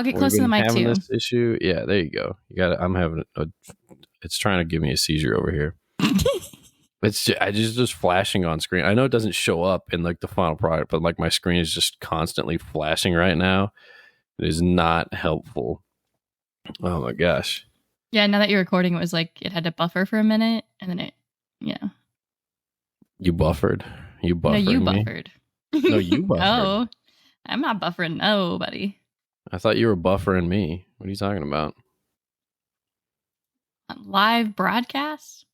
I'll get We've close to the been mic having too. this issue. Yeah, there you go. You got it. I'm having it's trying to give me a seizure over here. It's just flashing on screen. I know it doesn't show up in like the final product, but like my screen is just constantly flashing right now. It is not helpful. Oh my gosh. Yeah, now that you're recording, it was like it had to buffer for a minute, and then You buffered? You buffered? No, you me? buffered. No, you buffered. Oh, I'm not buffering nobody. I thought you were buffering me. What are you talking about? Live broadcast?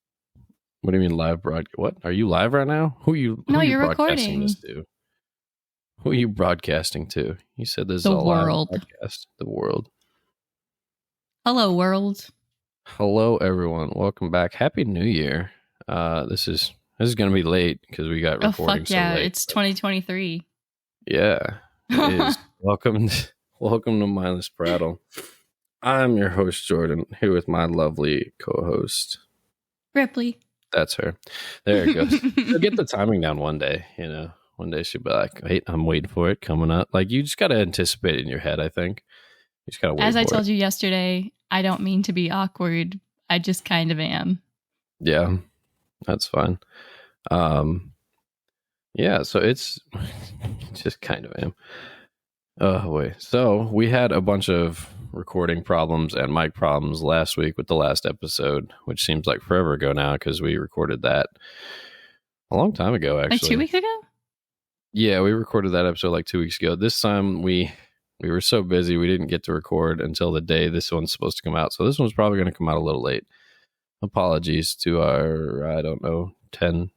What do you mean live broadcast? What? Are you live right now? Who you're recording. This to? Who are you broadcasting to? You said this is the a world. live podcast. The world. Hello, world. Hello, everyone. Welcome back. Happy New Year. This is going to be late because we got recording so late. It's 2023. Yeah, it is. Welcome to Mindless Prattle. I'm your host, Jordan, here with my lovely co-host, Ripley. That's her. There it goes. She'll get the timing down one day, One day she'll be like, wait, I'm waiting for it coming up. Like, you just got to anticipate it in your head, I think. You just got to wait. As I told you yesterday, I don't mean to be awkward. I just kind of am. Yeah, that's fine. Yeah, so it's just kind of am. Oh, wait. So we had a bunch of recording problems and mic problems last week with the last episode, which seems like forever ago now because we recorded that a long time ago, actually. Like 2 weeks ago? Yeah, we recorded that episode like 2 weeks ago. This time we were so busy we didn't get to record until the day this one's supposed to come out. So this one's probably going to come out a little late. Apologies to our, 10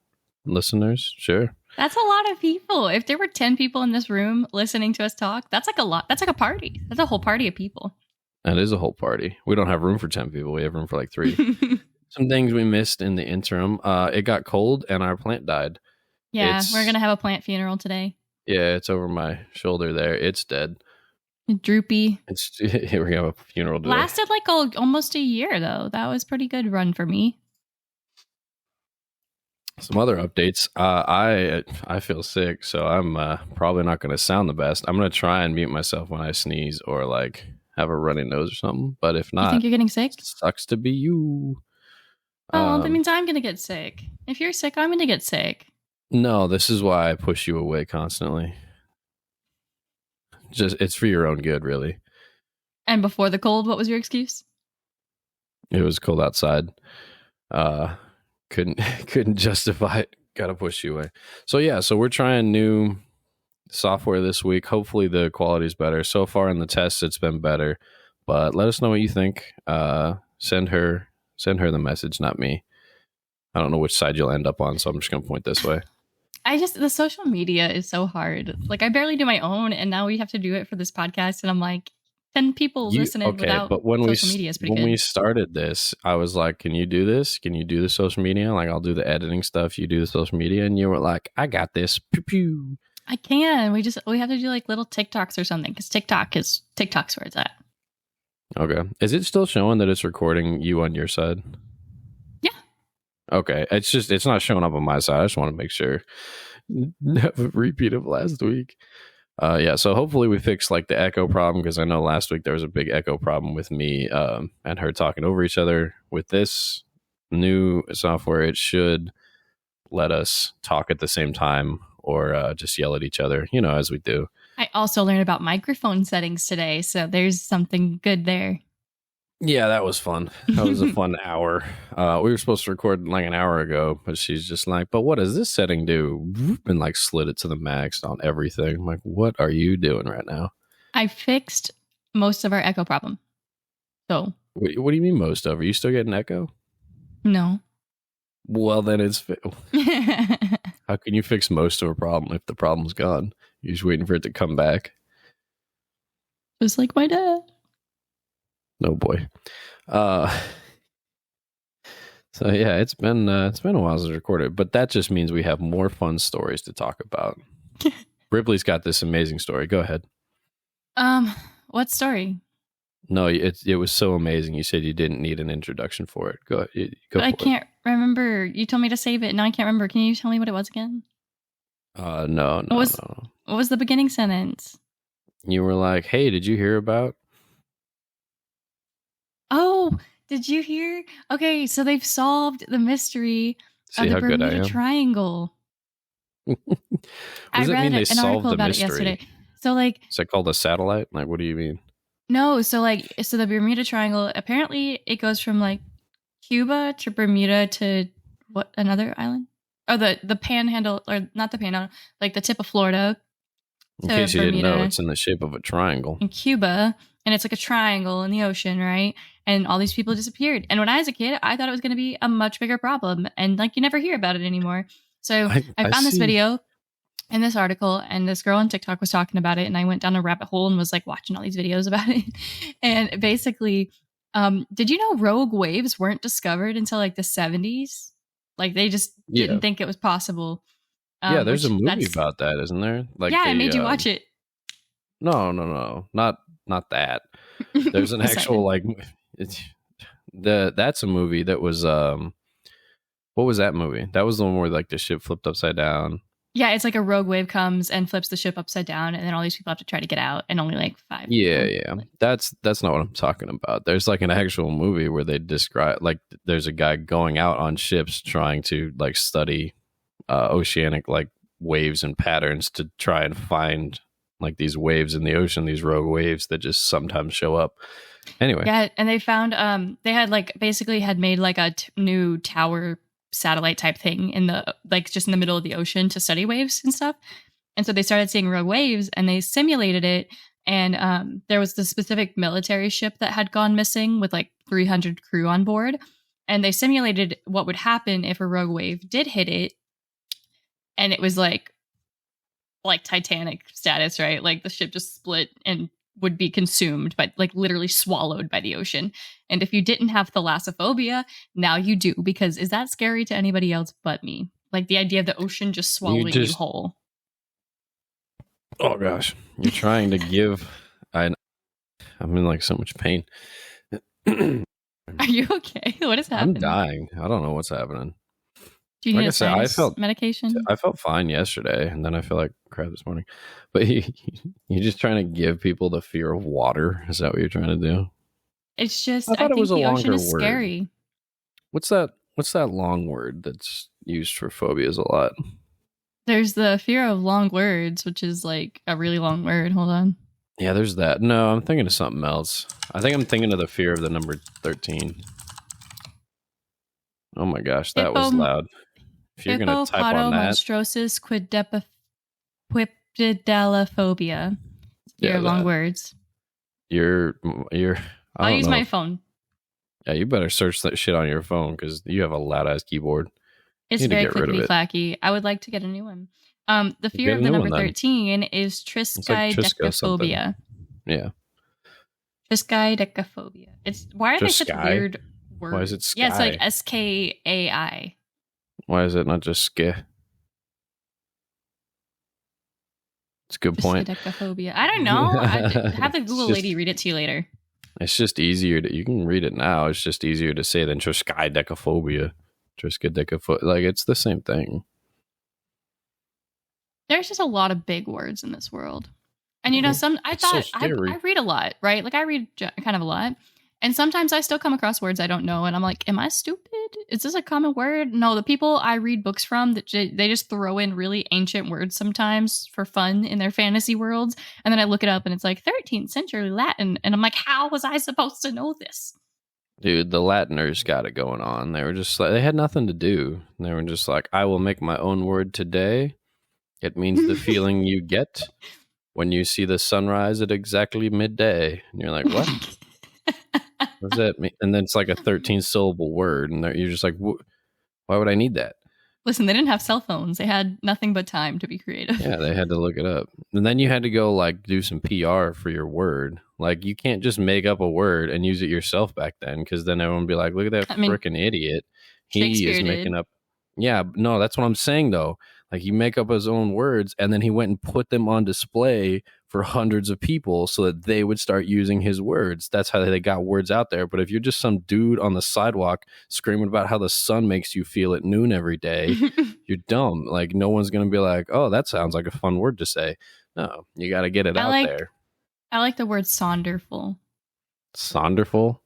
listeners. Sure. That's a lot of people. If there were 10 people in this room listening to us talk, that's like a lot. That's like a party. That's a whole party of people. That is a whole party. We don't have room for 10 people. We have room for like 3. Some things we missed in the interim. It got cold and our plant died. Yeah, we're going to have a plant funeral today. Yeah, it's over my shoulder there. It's dead. Droopy. We're going to have a funeral today. Lasted like almost a year, though. That was pretty good run for me. Some other updates. I feel sick, so I'm probably not going to sound the best. I'm going to try and mute myself when I sneeze or like have a runny nose or something. But if not, you think you're getting sick? Sucks to be you. Oh, that means I'm going to get sick. If you're sick, I'm going to get sick. No, this is why I push you away constantly. It's for your own good, really. And before the cold, what was your excuse? It was cold outside. Couldn't justify it. Gotta push you away. So we're trying new software this week. Hopefully the quality's better. So far in the tests it's been better, but let us know what you think. Send her the message, not me. I don't know which side you'll end up on, so I'm just gonna point this way. The social media is so hard. Like, I barely do my own, and now we have to do it for this podcast, and I'm like, 10 people listening without social media is pretty good. When we started this, I was like, can you do this? Can you do the social media? Like, I'll do the editing stuff, you do the social media, and you were like, I got this. Pew, pew. I can. We have to do like little TikToks or something, because TikTok's where it's at. Okay. Is it still showing that it's recording you on your side? Yeah. Okay. It's not showing up on my side. I just want to make sure. Have a repeat of last week. Yeah, so hopefully we fix like the echo problem, because I know last week there was a big echo problem with me and her talking over each other. With this new software, it should let us talk at the same time or just yell at each other, as we do. I also learned about microphone settings today, so there's something good there. Yeah, that was fun. That was a fun hour. We were supposed to record like an hour ago, but she's just like, but what does this setting do? And like slid it to the max on everything. I'm like, what are you doing right now? I fixed most of our echo problem. So. What do you mean most of? Are you still getting echo? No. Well, then it's... How can you fix most of a problem if the problem's gone? You're just waiting for it to come back. Just like my dad. No boy. So yeah, it's been a while since I recorded, but that just means we have more fun stories to talk about. Ripley's got this amazing story. Go ahead. What story? No, it was so amazing. You said you didn't need an introduction for it. Go I can't remember. You told me to save it. Now I can't remember. Can you tell me what it was again? No. What was the beginning sentence? You were like, "Hey, did you hear about?" Oh, did you hear? Okay, so they've solved the mystery of the Bermuda Triangle. I read an article about it yesterday. So like, is it called a satellite? Like, what do you mean? No, so the Bermuda Triangle, apparently it goes from like Cuba to Bermuda to what, another island? Oh, the Panhandle, or not the Panhandle, like the tip of Florida. In case you didn't know, it's in the shape of a triangle. In Cuba, and it's like a triangle in the ocean, right? And all these people disappeared. And when I was a kid, I thought it was going to be a much bigger problem, and like you never hear about it anymore. So I found this video in this article, and this girl on TikTok was talking about it, and I went down a rabbit hole and was like watching all these videos about it. And basically, did you know rogue waves weren't discovered until like the 70s? Like they just didn't think it was possible. Yeah, there's a movie about that, isn't there? Like, yeah, I made you watch it. No, not that. There's an actual like, that's a movie that was what was that movie? That was the one where like the ship flipped upside down. Yeah, it's like a rogue wave comes and flips the ship upside down, and then all these people have to try to get out, and only like 5. Yeah. That's not what I'm talking about. There's like an actual movie where they describe, like, there's a guy going out on ships trying to like study oceanic like waves and patterns to try and find like these waves in the ocean, these rogue waves that just sometimes show up. Anyway, yeah, and they found they had like basically had made like a new tower satellite type thing in the like just in the middle of the ocean to study waves and stuff. And so they started seeing rogue waves, and they simulated it. And there was the specific military ship that had gone missing with like 300 crew on board, and they simulated what would happen if a rogue wave did hit it. And it was like Titanic status, right? Like the ship just split and would be consumed, but like literally swallowed by the ocean. And if you didn't have thalassophobia, now you do, because is that scary to anybody else but me? Like the idea of the ocean just swallowing you whole. Oh gosh, you're trying to give. I'm in like so much pain. Are you okay? What is happening? I'm dying. I don't know what's happening. Do you need a sinus medication? I felt fine yesterday, and then I feel like crap this morning. But you're just trying to give people the fear of water. Is that what you're trying to do? It's just I think the ocean is scary. What's that long word that's used for phobias a lot? There's the fear of long words, which is like a really long word. Hold on. Yeah, there's that. No, I'm thinking of something else. I think I'm thinking of the fear of the number 13. Oh my gosh, that was loud. If you're going to type on that. Hippopotamo-monstrosis quadridiphobia. Your long words. I'll use my phone. Yeah, you better search that shit on your phone, because you have a loud-ass keyboard. It's very clickety-clacky. I would like to get a new one. The fear of the number 13 is triskaidekaphobia. Yeah. Triskaidekaphobia. Why are they such weird words? Why is it sky? Yeah, it's like SKAI. Why is it not just ski? It's a good point. Triskaidekaphobia. I don't know. Have the Google lady read it to you later. It's just easier you can read it now. It's just easier to say than triskaidekaphobia. Triskaidekaphobia. Like, it's the same thing. There's just a lot of big words in this world. And I read a lot, right? Like I read kind of a lot. And sometimes I still come across words I don't know. And I'm like, am I stupid? Is this a common word? No, the people I read books from, they just throw in really ancient words sometimes for fun in their fantasy worlds. And then I look it up and it's like 13th century Latin. And I'm like, how was I supposed to know this? Dude, the Latiners got it going on. They were just like, they had nothing to do. They were just like, I will make my own word today. It means the feeling you get when you see the sunrise at exactly midday. And you're like, what? What does that mean? And then it's like a 13-syllable word. And you're just like, why would I need that? Listen, they didn't have cell phones. They had nothing but time to be creative. Yeah, they had to look it up. And then you had to go like do some PR for your word. Like, you can't just make up a word and use it yourself back then, because then everyone would be like, look at that freaking idiot. He is making up. Yeah, no, that's what I'm saying, though. Like, you make up his own words, and then he went and put them on display for hundreds of people so that they would start using his words. That's how they got words out there. But if you're just some dude on the sidewalk screaming about how the sun makes you feel at noon every day, you're dumb. Like, no one's going to be like, oh, that sounds like a fun word to say. No, you got to get it out there. I like the word sonderful. Sonderful?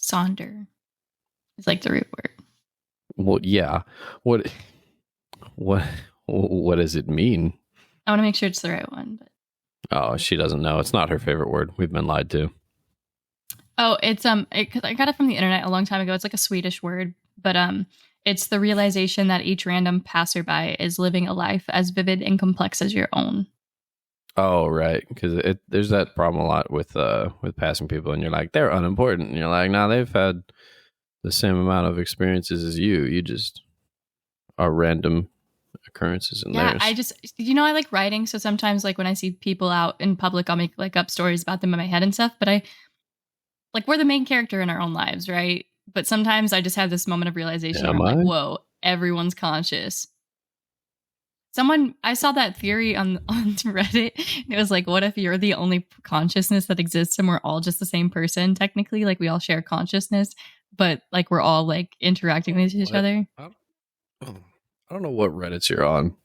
Sonder is like the root word. Well, yeah. What what what does it mean? I want to make sure it's the right one. But Oh, she doesn't know. It's not her favorite word. We've been lied to. oh, it's I got it from the internet a long time ago. It's like a Swedish word, but it's the realization that each random passerby is living a life as vivid and complex as your own. Oh, right. Because there's that problem a lot with passing people, and you're like, they're unimportant, and you're like, nah, they've had the same amount of experiences as you. You just are random occurrences in Yeah, theirs. I just I like writing, so sometimes like when I see people out in public, I'll make like up stories about them in my head and stuff. But I like we're the main character in our own lives, right? But sometimes I just have this moment of realization where Am I'm like, I? whoa, everyone's conscious. I saw that theory on Reddit. And it was like, what if you're the only consciousness that exists and we're all just the same person? Technically, like we all share consciousness, but like we're all like interacting with each What? other. I don't know what Reddits you're on,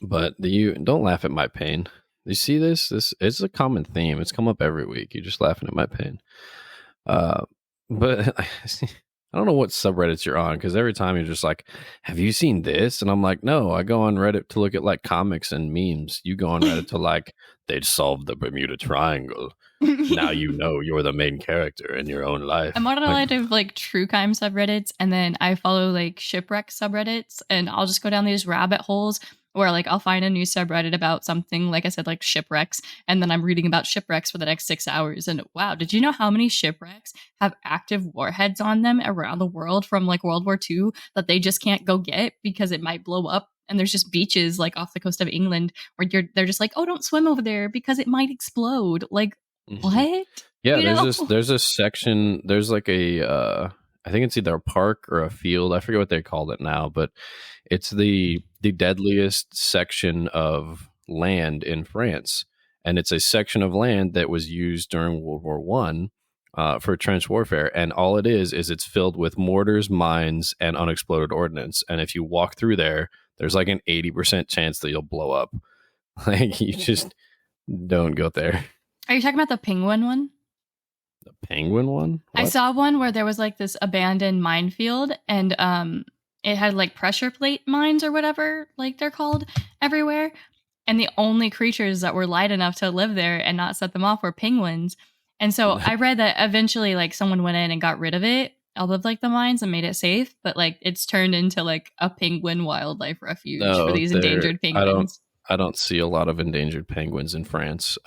but you don't laugh at my pain. You see this? This it's a common theme. It's come up every week. You're just laughing at my pain. But I don't know what subreddits you're on, because every time you're just like, have you seen this? And I'm like, no, I go on Reddit to look at like comics and memes. You go on Reddit to like, they'd solved the Bermuda Triangle. Now you know you're the main character in your own life. I'm on a lot of like true crime subreddits, and then I follow like shipwreck subreddits, and I'll just go down these rabbit holes where like I'll find a new subreddit about something, like I said, like shipwrecks, and then I'm reading about shipwrecks for the next 6 hours. And wow, did you know how many shipwrecks have active warheads on them around the world from like World War II that they just can't go get because it might blow up? And there's just beaches like off the coast of England where they're just like, oh, don't swim over there because it might explode. Like, what? Yeah, there's a section, there's like a I think it's either a park or a field. I forget what they called it now, but it's the deadliest section of land in France. And it's a section of land that was used during World War One for trench warfare. And all it is it's filled with mortars, mines, and unexploded ordnance. And if you walk through there, there's like an 80% chance that you'll blow up. Like, you just don't go there. Are you talking about the penguin one? The penguin one? What? I saw one where there was like this abandoned minefield, and it had like pressure plate mines or whatever like they're called everywhere. And the only creatures that were light enough to live there and not set them off were penguins. And so I read that eventually like someone went in and got rid of it, all of like the mines, and made it safe. But like it's turned into like a penguin wildlife refuge for these endangered penguins. I don't see a lot of endangered penguins in France.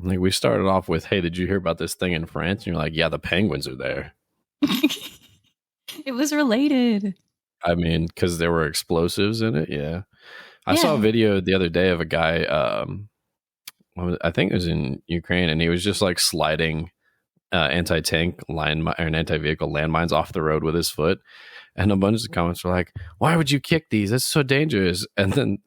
Like, we started off with, hey, did you hear about this thing in France? And you're like, yeah, the penguins are there. It was related. I mean, because there were explosives in it. Yeah. I saw a video the other day of a guy, I think it was in Ukraine, and he was just like sliding anti-tank line or an anti-vehicle landmines off the road with his foot. And a bunch of comments were like, why would you kick these? That's so dangerous. And then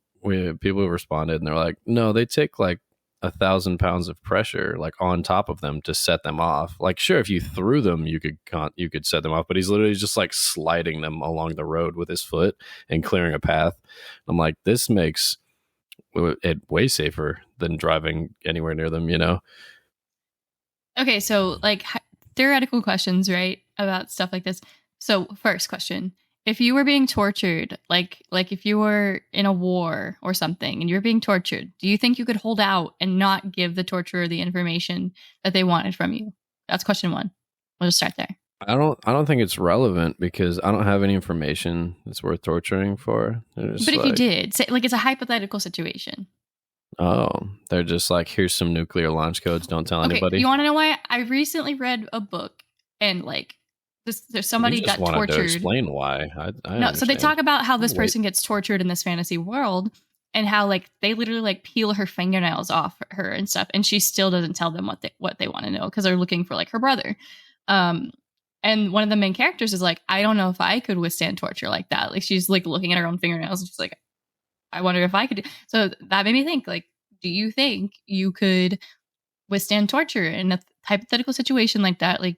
people responded, and they're like, no, they take like 1,000 pounds of pressure like on top of them to set them off. Like, sure, if you threw them, you could set them off, but he's literally just like sliding them along the road with his foot and clearing a path. I'm like, this makes it way safer than driving anywhere near them, you know? Okay, so like theoretical questions, right, about stuff like this. So first question, if you were being tortured, like if you were in a war or something and you're being tortured, do you think you could hold out and not give the torturer the information that they wanted from you? That's question one. We'll just start there. I don't think it's relevant, because I don't have any information that's worth torturing for. But if you did, say, like, it's a hypothetical situation. Oh, they're just like, here's some nuclear launch codes. Don't tell anybody. You want to know why? I recently read a book, and like there's somebody you just got tortured. To explain why. I no, so they talk about how this person gets tortured in this fantasy world, and how like they literally like peel her fingernails off her and stuff, and she still doesn't tell them what they want to know, because they're looking for like her brother. And one of the main characters is like, I don't know if I could withstand torture like that. Like, she's like looking at her own fingernails, and she's like, I wonder if I could. So that made me think, like, do you think you could withstand torture in a hypothetical situation like that? Like,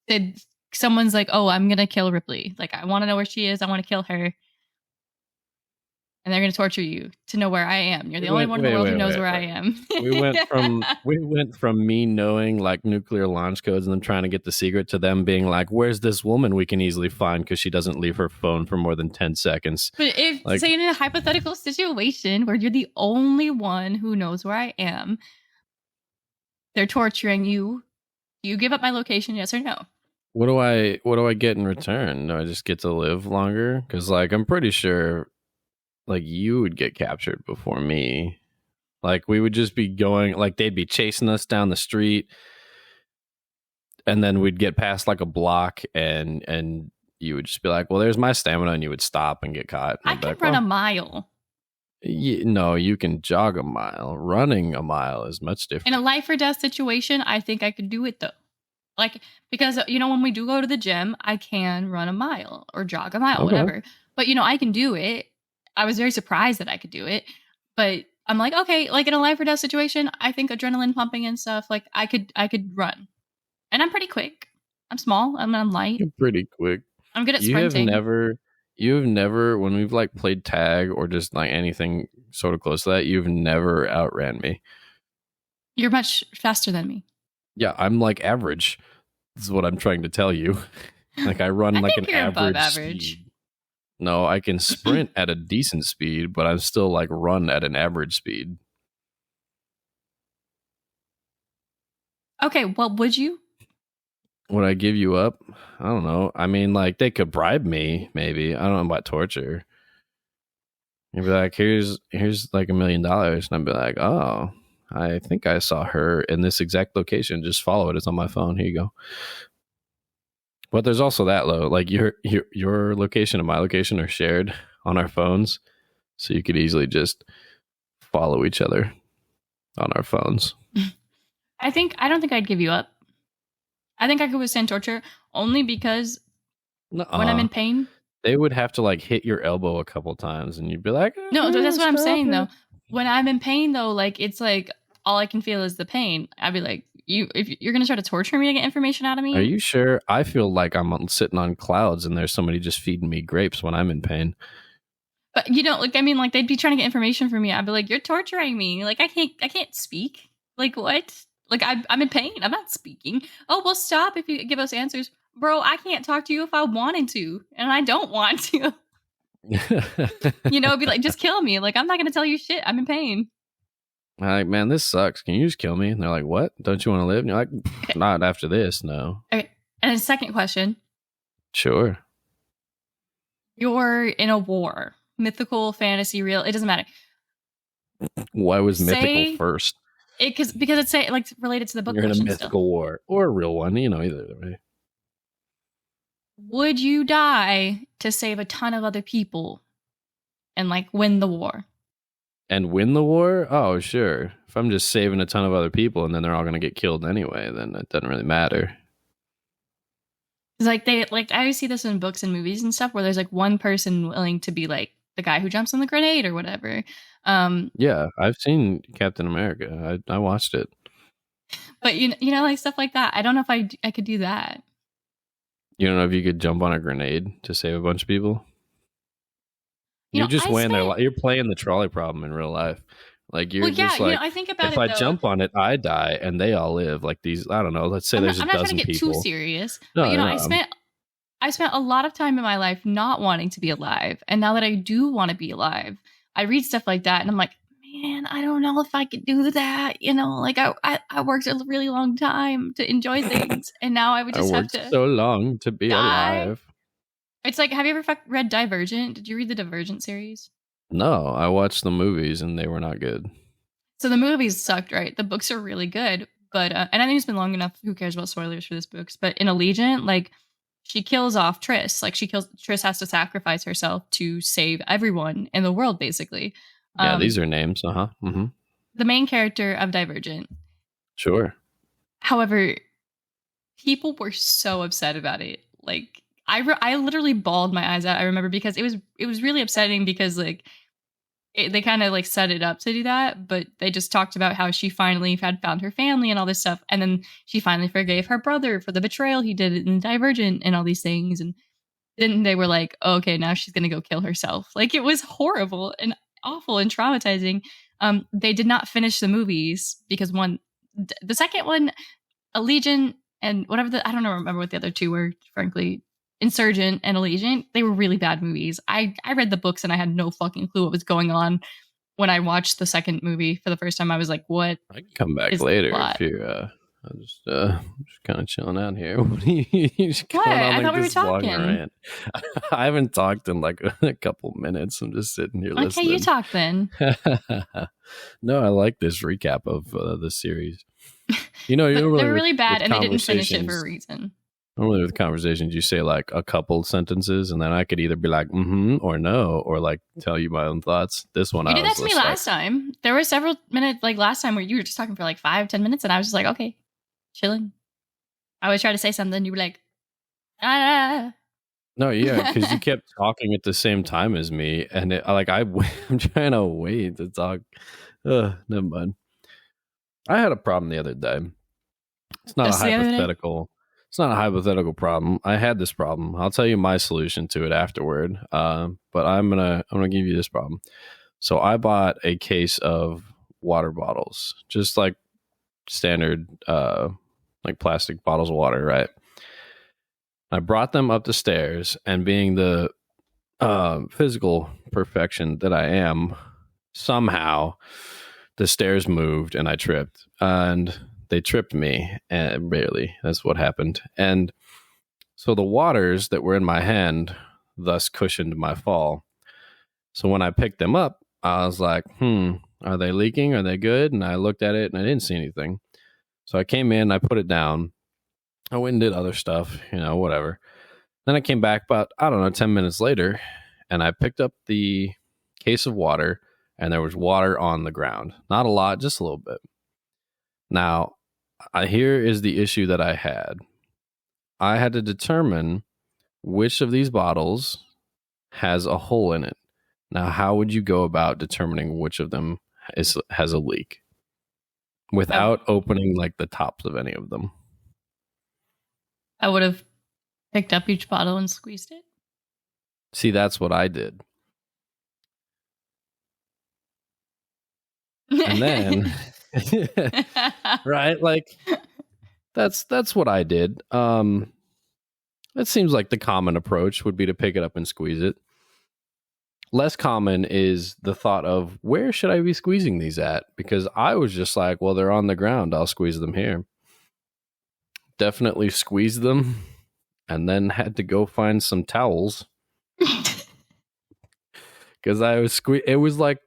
did someone's like, oh, I'm going to kill Ripley. Like, I want to know where she is. I want to kill her. and they're going to torture you to know where I am. You're the only one in the world who knows where I am. We went from me knowing like nuclear launch codes and them trying to get the secret to them being like, where's this woman we can easily find because she doesn't leave her phone for more than 10 seconds. But if, like, say in a hypothetical situation where you're the only one who knows where I am, they're torturing you. Do you give up my location, yes or no? What do I get in return? Do I just get to live longer? Because like I'm pretty sure like you would get captured before me. Like we would just be going, like they'd be chasing us down the street, and then we'd get past like a block, and you would just be like, well, there's my stamina, and you would stop and get caught. I can run a mile. No, you can jog a mile. Running a mile is much different. In a life or death situation, I think I could do it though. Like, because, you know, when we do go to the gym, I can run a mile or jog a mile, whatever. But, you know, I can do it. I was very surprised that I could do it. But I'm like, okay, like in a life or death situation, I think adrenaline pumping and stuff, like I could run. And I'm pretty quick. I'm small. I'm light. You're pretty quick. I'm good at sprinting. You have never, when we've like played tag or just like anything sort of close to that, you've never outran me. You're much faster than me. Yeah, I'm like average. This is what I'm trying to tell you. Like I run like an average. Speed. No, I can sprint at a decent speed, but I'm still like run at an average speed. Okay, well, would you? Would I give you up? I don't know. I mean, like they could bribe me, maybe. I don't know about torture. You'd be like, here's like $1 million, and I'd be like, oh, I think I saw her in this exact location. Just follow it. It's on my phone. Here you go. But there's also that low, like your location and my location are shared on our phones, so you could easily just follow each other on our phones. I don't think I'd give you up. I think I could withstand torture only because when I'm in pain, they would have to like hit your elbow a couple times, and you'd be like, no, that's what I'm saying though. When I'm in pain though, like it's like all I can feel is the pain. I'd be like, if you're gonna try to torture me to get information out of me, are you sure? I feel like I'm sitting on clouds and there's somebody just feeding me grapes when I'm in pain. But you know, like I mean, like they'd be trying to get information from me. I'd be like, you're torturing me. Like I can't speak. Like what? Like I'm in pain. I'm not speaking. Oh, well, stop if you give us answers, bro. I can't talk to you if I wanted to, and I don't want to. You know, it'd be like, just kill me. Like I'm not gonna tell you shit. I'm in pain. I'm like, man, this sucks. Can you just kill me? And they're like, what? Don't you want to live? And you're like, not after this, no. Okay. And a second question. Sure. You're in a war. Mythical, fantasy, real. It doesn't matter. Why was mythical first? Because it's like related to the book. You're in a mythical war or a real one, you know, either way. Would you die to save a ton of other people and like win the war? And win the war? Oh, sure. If I'm just saving a ton of other people and then they're all going to get killed anyway, then it doesn't really matter. It's like I always see this in books and movies and stuff where there's like one person willing to be like the guy who jumps on the grenade or whatever. Yeah, I've seen Captain America. I watched it. But you know, like stuff like that. I don't know if I could do that. You don't know if you could jump on a grenade to save a bunch of people? You're just weighing their life. You're playing the trolley problem in real life. Like you're just like, I think about if I jump on it, I die, and they all live. Like these, I don't know. Let's say there's a dozen people. I'm not trying to get too serious, but you know, I spent a lot of time in my life not wanting to be alive, and now that I do want to be alive, I read stuff like that, and I'm like, man, I don't know if I could do that. You know, like I worked a really long time to enjoy things, and now I would just have to so long to be alive. It's like, have you ever read Divergent? Did you read the Divergent series? No, I watched the movies and they were not good. So the movies sucked, right? The books are really good, but and I think it's been long enough. Who cares about spoilers for this books? But in Allegiant, like she kills off Triss. Like Triss has to sacrifice herself to save everyone in the world, basically. Yeah, these are names. Mm-hmm. The main character of Divergent. Sure. However, people were so upset about it. Like I literally bawled my eyes out. I remember because it was really upsetting because like they kind of like set it up to do that, but they just talked about how she finally had found her family and all this stuff, and then she finally forgave her brother for the betrayal he did in Divergent and all these things, and then they were like, oh, okay, now she's gonna go kill herself. Like it was horrible and awful and traumatizing. They did not finish the movies because the second one, Allegiant and whatever I don't remember what the other two were, frankly. Insurgent and Allegiant, they were really bad movies. I read the books and I had no fucking clue what was going on. When I watched the second movie for the first time, I was like, what? I can come back later if you I'm just kind of chilling out here. What are you just what? going on I like thought we were this long talking. rant? I haven't talked in like a couple minutes. I'm just sitting here listening. Okay, you talk then. No, I like this recap of the series. They were really bad and they didn't finish it for a reason. Normally with conversations, you say like a couple sentences and then I could either be like, mm-hmm, or no, or like tell you my own thoughts. This one, you did that to me last time. There were several minutes like last time where you were just talking for like 5-10 minutes and I was just like, okay, chilling. I always try to say something. You were like, ah. No, yeah, because you kept talking at the same time as me. And I'm trying to wait to talk. Never mind. I had a problem the other day. It's not Just a hypothetical. It's not a hypothetical problem. I had this problem. I'll tell you my solution to it afterward. But I'm gonna give you this problem. So I bought a case of water bottles, just like standard, like plastic bottles of water, right? I brought them up the stairs, and being the physical perfection that I am, somehow the stairs moved and I tripped, and they tripped me, and barely. That's what happened. And so the waters that were in my hand thus cushioned my fall. So when I picked them up, I was like, are they leaking? Are they good? And I looked at it and I didn't see anything. So I came in, I put it down. I went and did other stuff, whatever. Then I came back about, 10 minutes later, and I picked up the case of water, and there was water on the ground. Not a lot, just a little bit. Now, here is the issue that I had. I had to determine which of these bottles has a hole in it. Now, how would you go about determining which of them has a leak without opening like the tops of any of them? I would have picked up each bottle and squeezed it. See, that's what I did. And then, right? Like, that's what I did. It seems like the common approach would be to pick it up and squeeze it. Less common is the thought of, where should I be squeezing these at? Because I was just like, well, they're on the ground. I'll squeeze them here. Definitely squeezed them, and then had to go find some towels. Because I was it was like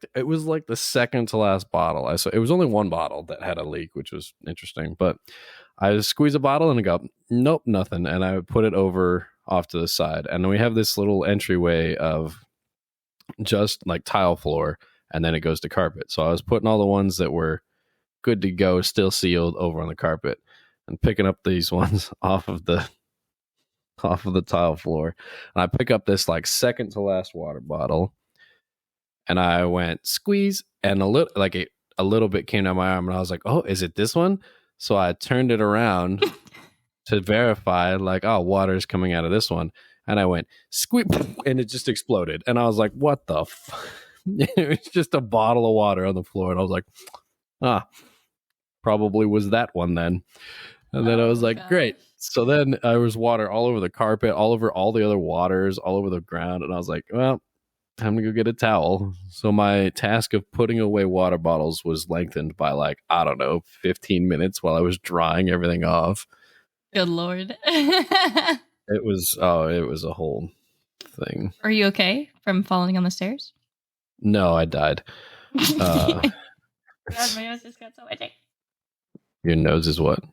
the second to last bottle. It was only one bottle that had a leak, which was interesting. But I squeeze a bottle and I go, nope, nothing. And I would put it over off to the side. And then we have this little entryway of just like tile floor, and then it goes to carpet. So I was putting all the ones that were good to go, still sealed, over on the carpet, and picking up these ones off of the tile floor. And I pick up this like second to last water bottle, and I went squeeze, and a little bit came down my arm, and I was like, oh, is it this one? So I turned it around to verify, like, oh, water's coming out of this one. And I went squeeze, and it just exploded. And I was like, what the it was just a bottle of water on the floor. And I was like, probably was that one then. And then I was like, great. So then there was water all over the carpet, all over all the other waters, all over the ground. And I was like, well, time to go get a towel. So my task of putting away water bottles was lengthened by 15 minutes while I was drying everything off. Good Lord. It was a whole thing. Are you okay from falling on the stairs? No, I died. God, my nose just got so itchy. Your nose is what?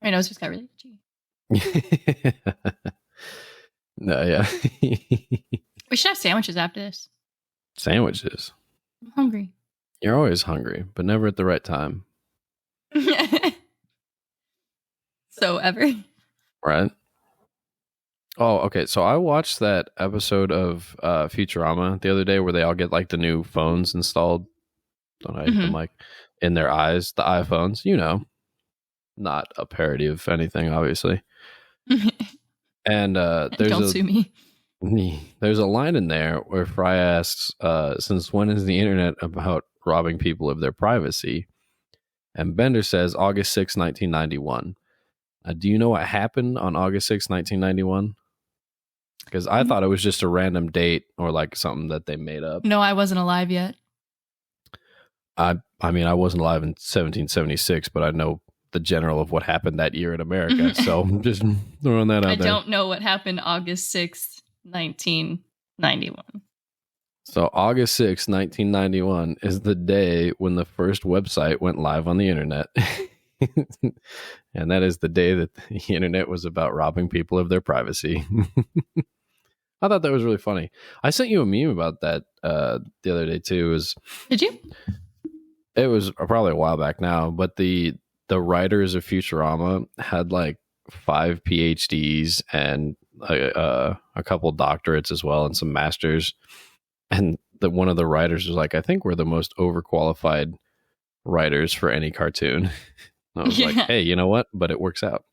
My nose just got really itchy. No, yeah. We should have sandwiches after this. Sandwiches? I'm hungry. You're always hungry, but never at the right time. So ever. Right? Oh, okay. So I watched that episode of Futurama the other day where they all get like the new phones installed. Don't I hit the mic in their eyes? The iPhones, not a parody of anything, obviously. And Don't sue me. There's a line in there where Fry asks, since when is the internet about robbing people of their privacy? And Bender says August 6, 1991. Do you know what happened on August 6, 1991? Because I thought it was just a random date or like something that they made up. No, I wasn't alive yet. I mean, I wasn't alive in 1776, but I know the general of what happened that year in America. So I'm just throwing that out there. I don't know what happened August 6th, 1991. So August 6, 1991 is the day when the first website went live on the internet. And that is the day that the internet was about robbing people of their privacy. I thought that was really funny. I sent you a meme about that the other day too. Did you? It was probably a while back now, but the writers of Futurama had like 5 PhDs and a couple doctorates as well and some masters. And one of the writers was like, I think we're the most overqualified writers for any cartoon. I was like, hey, you know what? But it works out.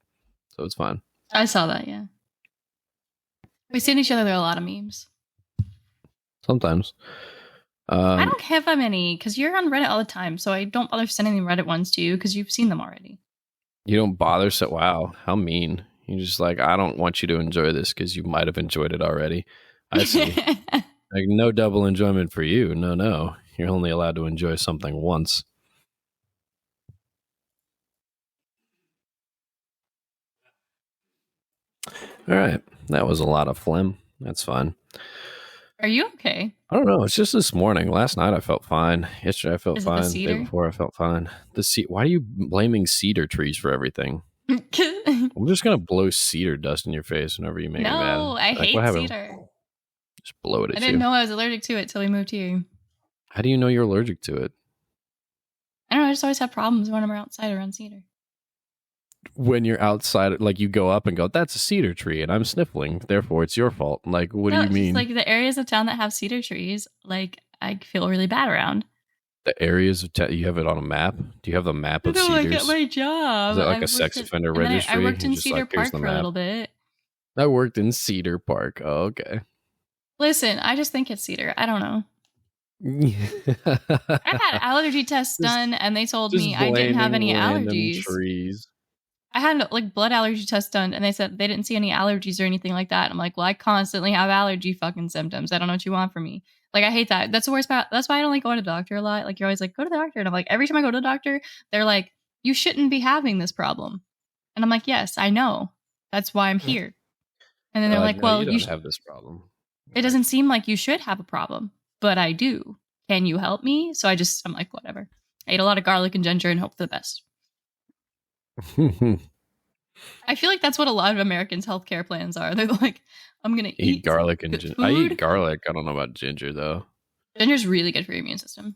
So it's fine. I saw that, yeah. We send each other a lot of memes. Sometimes. I don't have that many because you're on Reddit all the time. So I don't bother sending the Reddit ones to you because you've seen them already. You don't bother? So, wow, how mean. You're just like, I don't want you to enjoy this because you might have enjoyed it already. I see. Like, no double enjoyment for you. No. You're only allowed to enjoy something once. All right. That was a lot of phlegm. That's fine. Are you okay? I don't know. It's just this morning. Last night I felt fine. Yesterday I felt fine. The day before I felt fine. Why are you blaming cedar trees for everything? I'm just going to blow cedar dust in your face whenever you make me mad. No, I hate cedar. Just blow it at you. I didn't know I was allergic to it till we moved here. How do you know you're allergic to it? I don't know. I just always have problems when I'm outside around cedar. When you're outside, like you go up and go, that's a cedar tree and I'm sniffling, therefore it's your fault. Like, what do you mean? Like the areas of town that have cedar trees, like I feel really bad around. The areas of you have it on a map? Do you have the map of cedars? I got my job. Is that like a sex offender registry? I worked in Cedar Park for a little bit. I worked in Cedar Park. Oh, okay. Listen, I just think it's cedar. I don't know. I've had allergy tests done and they told me I didn't have any allergies. Trees. I had like blood allergy tests done and they said they didn't see any allergies or anything like that. I'm like, well, I constantly have allergy fucking symptoms. I don't know what you want from me. Like, I hate that. That's the worst part. That's why I don't like going to the doctor a lot. Like, you're always like, go to the doctor. And I'm like, every time I go to the doctor, they're like, you shouldn't be having this problem. And I'm like, yes, I know. That's why I'm here. And then they're like, well, you don't have this problem. It doesn't seem like you should have a problem, but I do. Can you help me? So I'm like, whatever. I ate a lot of garlic and ginger and hope for the best. I feel like that's what a lot of Americans' healthcare plans are. They're like, I'm going to eat garlic and ginger. I eat garlic. I don't know about ginger, though. Ginger's really good for your immune system.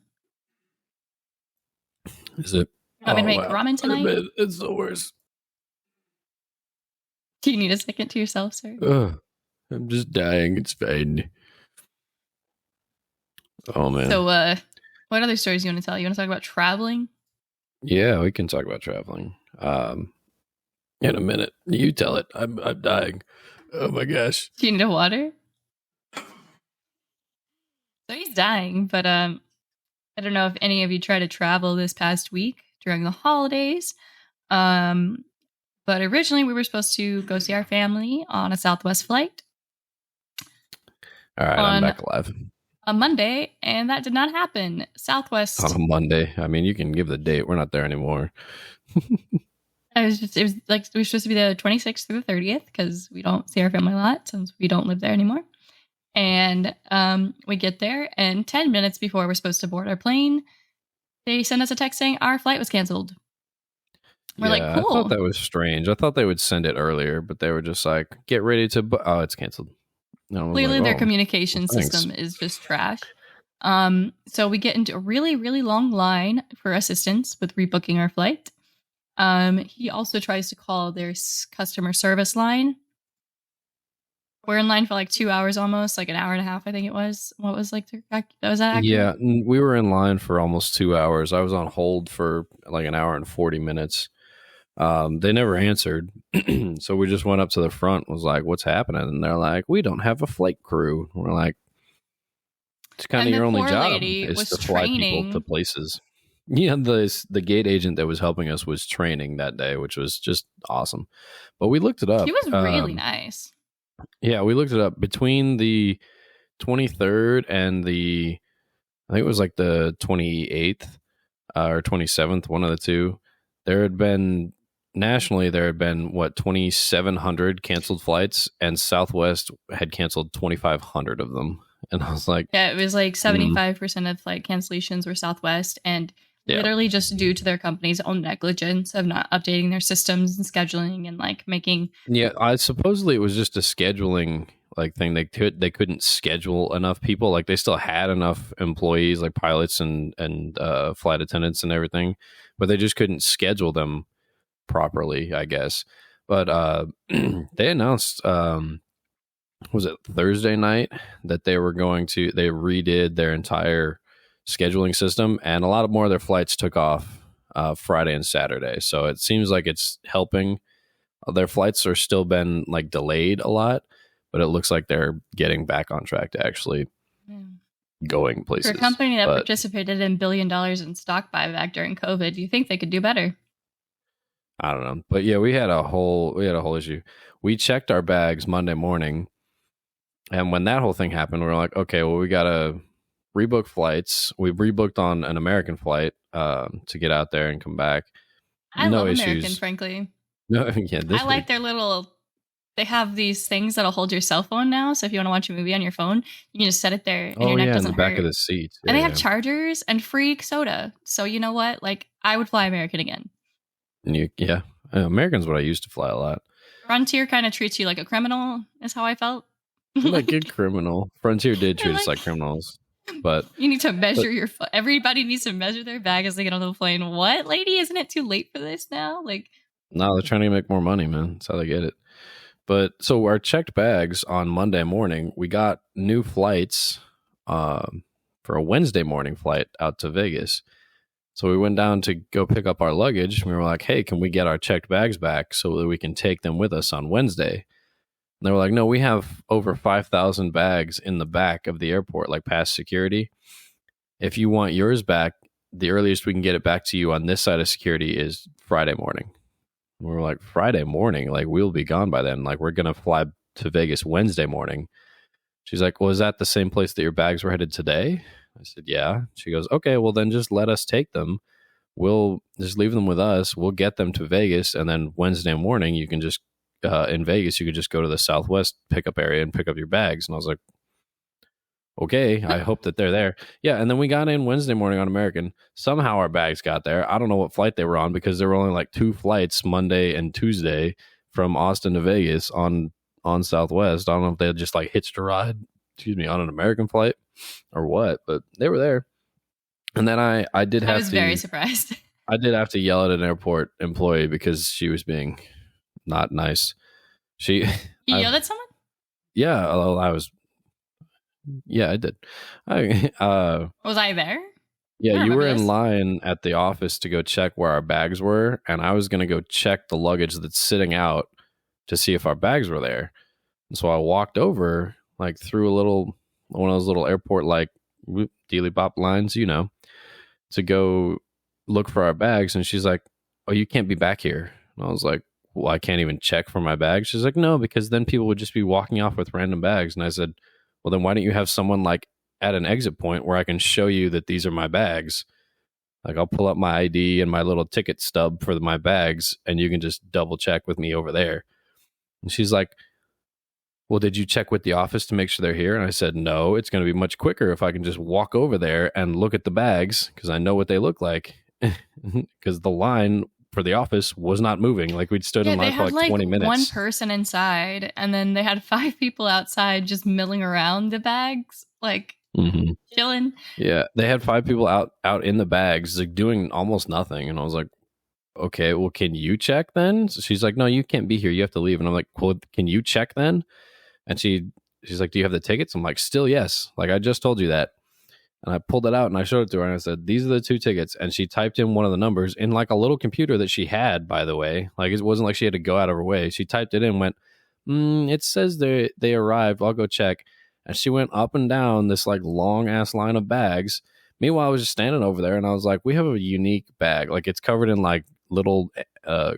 Is it? Want me to make ramen tonight? It's the worst. Do you need a second to yourself, sir? I'm just dying. It's fine. Oh, man. So, what other stories do you want to tell? You want to talk about traveling? Yeah, we can talk about traveling. In a minute. You tell it. I'm dying. Oh my gosh. Do you need a water? So he's dying, but I don't know if any of you tried to travel this past week during the holidays. But originally we were supposed to go see our family on a Southwest flight. All right, I'm back alive. On Monday, and that did not happen. Southwest on a Monday. I mean, you can give the date. We're not there anymore. It was like we were supposed to be the 26th through the 30th because we don't see our family a lot since we don't live there anymore. And we get there, and 10 minutes before we're supposed to board our plane, they send us a text saying our flight was canceled. We're like, cool. I thought that was strange. I thought they would send it earlier, but they were just like, get ready to... Oh, it's canceled. Clearly, their communication system is just trash. So we get into a really, really long line for assistance with rebooking our flight. He also tries to call their customer service line. We're in line for like 2 hours almost, like an hour and a half, I think it was. What was like, was that accurate? Yeah, we were in line for almost 2 hours. I was on hold for like an hour and 40 minutes. They never answered. So we just went up to the front, was like, what's happening? And they're like, we don't have a flight crew. We're like, it's kind And of the your only poor job lady is was to fly people to training. places. Yeah, the gate agent that was helping us was training that day, which was just awesome. But we looked it She up. was really nice. Yeah, we looked it up. Between the 23rd and I think it was like the 28th or 27th, one of the two, there had been nationally, there had been what, 2,700 canceled flights, and Southwest had canceled 2,500 of them. And I was like, Yeah, it was like 75% of flight cancellations were Southwest, and yeah. literally just due to their company's own negligence of not updating their systems and scheduling and like making. Yeah, I supposedly it was just a scheduling like thing. They couldn't schedule enough people. Like they still had enough employees, like pilots and flight attendants and everything, but they just couldn't schedule them properly, I guess. But they announced was it Thursday night that they redid their entire scheduling system, and a lot of more of their flights took off Friday and Saturday. So it seems like it's helping. Their flights are still been like delayed a lot, but it looks like they're getting back on track to actually going places. For a company that participated in $1 billion in stock buyback during COVID, you think they could do better? I don't know, but yeah, we had a whole issue. We checked our bags Monday morning, and when that whole thing happened, we were like, okay, well, we gotta rebook flights. We rebooked on an American flight to get out there and come back. I love American, frankly. No, yeah, I like their little. They have these things that'll hold your cell phone now. So if you want to watch a movie on your phone, you can just set it there, and your neck doesn't in the back hurt. of the seat. And they have chargers and free soda. So you know what? Like, I would fly American again. And American's what I used to fly a lot. Frontier kind of treats you like a criminal, is how I felt. Like a criminal. Frontier did treat us like criminals. But you need to measure everybody needs to measure their bag as they get on the plane. What, lady? Isn't it too late for this now? Like, no, they're trying to make more money, man. That's how they get it. But so our checked bags on Monday morning, we got new flights for a Wednesday morning flight out to Vegas. So we went down to go pick up our luggage. We were like, hey, can we get our checked bags back so that we can take them with us on Wednesday? And they were like, no, we have over 5,000 bags in the back of the airport, like past security. If you want yours back, the earliest we can get it back to you on this side of security is Friday morning. And we were like, Friday morning? Like, we'll be gone by then. Like, we're going to fly to Vegas Wednesday morning. She's like, well, is that the same place that your bags were headed today? I said, yeah. She goes, okay, well, then just let us take them. We'll just leave them with us. We'll get them to Vegas. And then Wednesday morning, you can just, in Vegas, you could just go to the Southwest pickup area and pick up your bags. And I was like, okay, I hope that they're there. Yeah, and then we got in Wednesday morning on American. Somehow our bags got there. I don't know what flight they were on because there were only like 2 flights Monday and Tuesday from Austin to Vegas on Southwest. I don't know if they had just like hitched a ride, on an American flight or what, but they were there. And then I was very surprised. I did have to yell at an airport employee because she was being not nice. You yelled at someone? Yeah, I was. Yeah, I did. Was I there? Yeah, you were in line at the office to go check where our bags were, and I was going to go check the luggage that's sitting out to see if our bags were there. And so I walked over, like through one of those little airport like dealy bop lines, to go look for our bags. And she's like, "Oh, you can't be back here." And I was like, "Well, I can't even check for my bags." She's like, "No, because then people would just be walking off with random bags." And I said, well, then why don't you have someone like at an exit point where I can show you that these are my bags? Like I'll pull up my ID and my little ticket stub for my bags and you can just double check with me over there. And she's like, well, did you check with the office to make sure they're here? And I said, no, it's going to be much quicker if I can just walk over there and look at the bags because I know what they look like. Because the line for the office was not moving. Like we'd stood in line for like 20 minutes. One person inside, and then they had 5 people outside just milling around the bags, like chilling. Yeah, they had 5 people out in the bags, like doing almost nothing. And I was like, okay, well, can you check then? So she's like, no, you can't be here. You have to leave. And I'm like, well, can you check then? And she's like, do you have the tickets? I'm like, still yes. Like I just told you that. And I pulled it out and I showed it to her and I said, these are the 2 tickets. And she typed in one of the numbers in like a little computer that she had, by the way. Like it wasn't like she had to go out of her way. She typed it in, went, it says they arrived. I'll go check. And she went up and down this like long ass line of bags. Meanwhile, I was just standing over there and I was like, we have a unique bag. Like it's covered in like little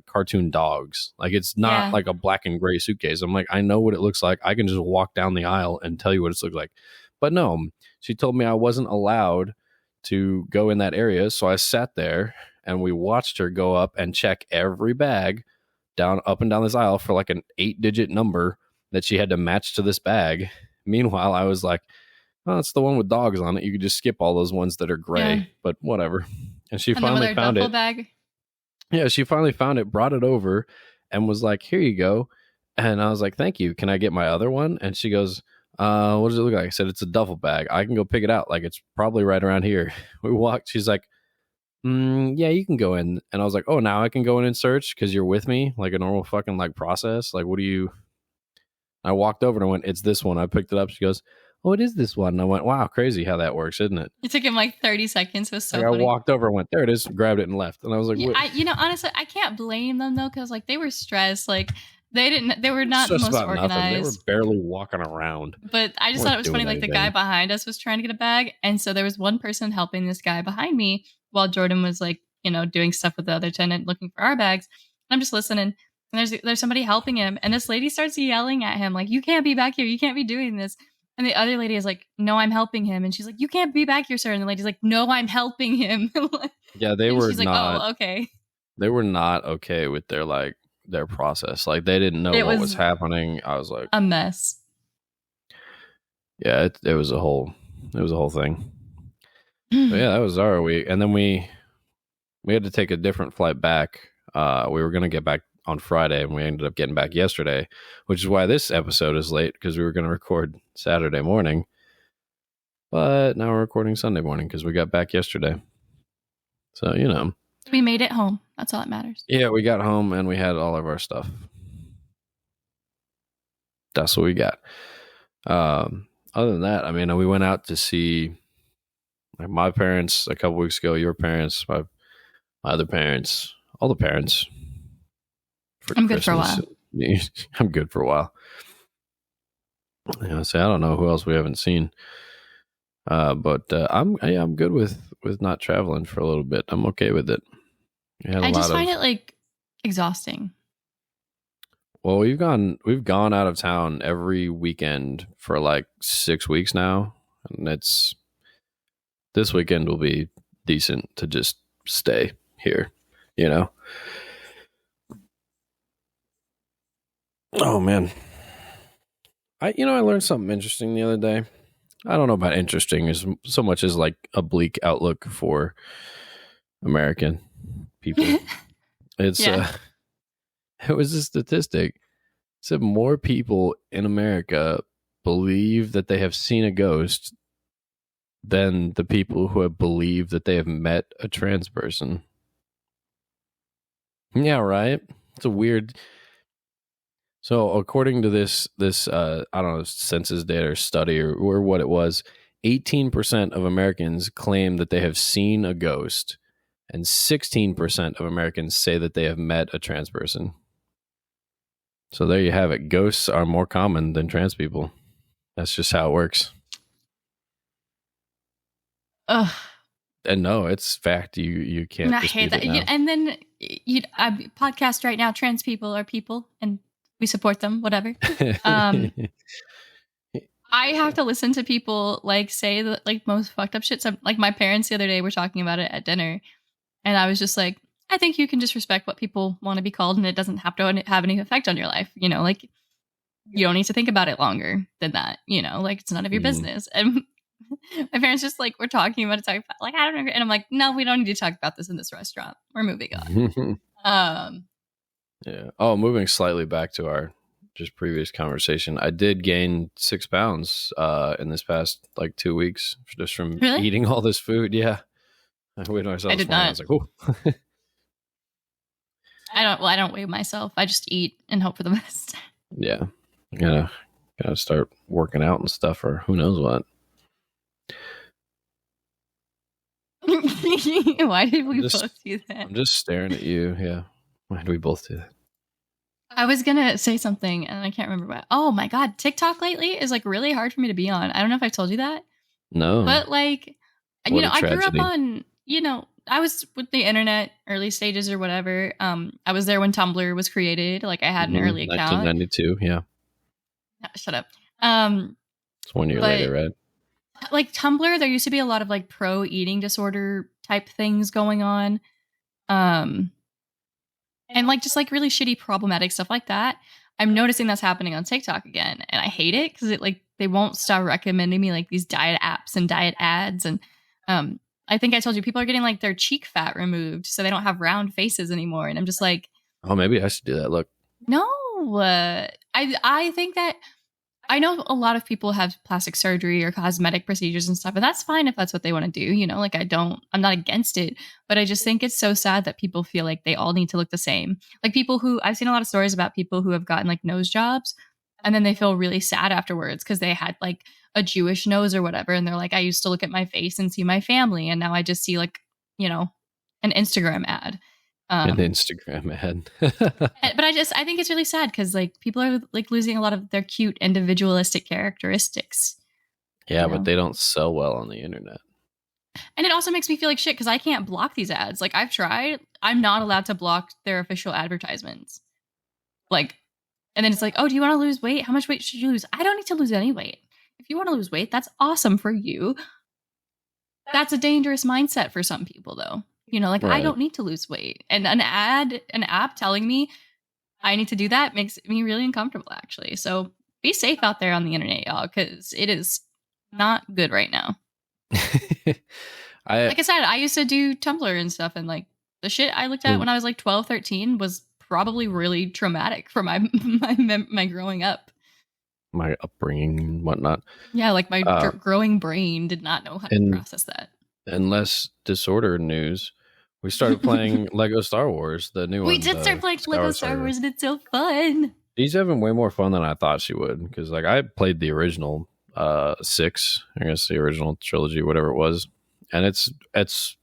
cartoon dogs. Like it's not like a black and gray suitcase. I'm like, I know what it looks like. I can just walk down the aisle and tell you what it looks like. But no, she told me I wasn't allowed to go in that area. So I sat there and we watched her go up and check every bag up and down this aisle for like an 8-digit number that she had to match to this bag. Meanwhile, I was like, oh, it's the one with dogs on it. You could just skip all those ones that are gray, but whatever. And she finally found it. Bag. Yeah, she finally found it, brought it over, and was like, here you go. And I was like, thank you. Can I get my other one? And she goes, what does it look like? I said, it's a duffel bag. I can go pick it out. Like, it's probably right around here. We walked. She's like, yeah, you can go in. And I was like, oh, now I can go in and search because you're with me? Like a normal fucking like process? Like, what do you... I walked over and I went, it's this one. I picked it up. She goes, oh, it is this one. And I went, wow, crazy how that works, isn't it? It took him like 30 seconds. It was so like funny. I walked over and went, there it is, grabbed it and left. And I was like, yeah, honestly, I can't blame them though, because like they were stressed. Like they were not the most organized. Nothing. They were barely walking around. But I just thought it was funny. Like the guy behind us was trying to get a bag. And so there was one person helping this guy behind me while Jordan was like, doing stuff with the other tenant looking for our bags. And I'm just listening. And there's somebody helping him. And this lady starts yelling at him, like, you can't be back here. You can't be doing this. And the other lady is like, no, I'm helping him. And she's like, you can't be back here, sir. And the lady's like, no, I'm helping him. Yeah, they were she's like, oh, okay. They were not okay with their process. Like they didn't know what was happening. I was like, a mess. Yeah, it was a whole thing. So yeah, that was our week. And then we had to take a different flight back. We were going to get back on Friday and we ended up getting back yesterday, which is why this episode is late because we were going to record Saturday morning. But now we're recording Sunday morning because we got back yesterday. So, we made it home. That's all that matters. Yeah, we got home and we had all of our stuff. That's what we got. Other than that, I mean, we went out to see like my parents a couple weeks ago, your parents, my other parents, all the parents. I'm good for a while. I'm good for a while. I don't know who else we haven't seen. But I'm good with not traveling for a little bit. I'm okay with it. I just find it like exhausting. Well, we've gone out of town every weekend for like 6 weeks now, and this weekend will be decent to just stay here, Oh man. I learned something interesting the other day. I don't know about interesting as so much as like a bleak outlook for American people. It's it was a statistic. It said more people in America believe that they have seen a ghost than the people who have believed that they have met a trans person. Yeah, right. It's a weird. So according to this I don't know, census data or study or what it was, 18% of Americans claim that they have seen a ghost, and 16% of Americans say that they have met a trans person. So there you have it. Ghosts are more common than trans people. That's just how it works. Ugh. And no, it's fact. You can't. I hate that. And then I podcast right now. Trans people are people, and we support them. Whatever. I have to listen to people like say that like most fucked up shit. So, like my parents the other day were talking about it at dinner, and I was just like, I think you can just respect what people want to be called, and it doesn't have to have any effect on your life. Like you don't need to think about it longer than that. Like it's none of your business. And my parents just like, we're talking about it, like, I don't know. And I'm like, no, we don't need to talk about this in this restaurant. We're moving on. Yeah. Oh, moving slightly back to our just previous conversation. I did gain 6 pounds in this past like 2 weeks just from eating all this food. Yeah. I weighed myself. I did not. I was like, oh. I don't weigh myself. I just eat and hope for the best. Yeah. Gotta start working out and stuff, or who knows what. Why did we Just both do that? I'm just staring at you. Yeah. Why did we both do that? I was gonna say something and I can't remember what. Oh my god, TikTok lately is like really hard for me to be on. I don't know if I've told you that, No. but like, What a I grew up tragedy. on, I was with the internet early stages or whatever. I was there when Tumblr was created. Like I had an early account. 1992. Yeah. Shut up. It's 1 year But later, right? like Tumblr, there used to be a lot of like pro eating disorder type things going on. Um, and like just like really shitty problematic stuff like that. I'm noticing that's happening on TikTok again, and I hate it because it like they won't stop recommending me like these diet apps and diet ads, and I think I told you people are getting like their cheek fat removed so they don't have round faces anymore, and I'm just like, Oh, maybe I should do that. Look. no, I think that I know a lot of people have plastic surgery or cosmetic procedures and stuff, and that's fine if that's what they want to do. Like I'm not against it, but I just think it's so sad that people feel like they all need to look the same. Like I've seen a lot of stories about people who have gotten like nose jobs and then they feel really sad afterwards because they had like a Jewish nose or whatever. And they're like, I used to look at my face and see my family. And now I just see like, an Instagram ad. An Instagram ad. But I think it's really sad because like people are like losing a lot of their cute individualistic characteristics. Yeah, but they don't sell well on the internet. And it also makes me feel like shit because I can't block these ads. Like I've tried. I'm not allowed to block their official advertisements. Like, and then it's like, oh, do you want to lose weight? How much weight should you lose? I don't need to lose any weight. If you want to lose weight, that's awesome for you. That's a dangerous mindset for some people though. Right. I don't need to lose weight. And an app telling me I need to do that makes me really uncomfortable, actually. So be safe out there on the internet, y'all, because it is not good right now. Like I said, I used to do Tumblr and stuff, and like the shit I looked at when I was like 12, 13 was probably really traumatic for my growing up. My upbringing and whatnot. Yeah, like my growing brain did not know how to process that. And less disorder news. We started playing Lego Star Wars, the new one. We did start playing Lego Star Wars, and it's so fun. She's having way more fun than I thought she would, because like I played the original 6, I guess the original trilogy, whatever it was, and it's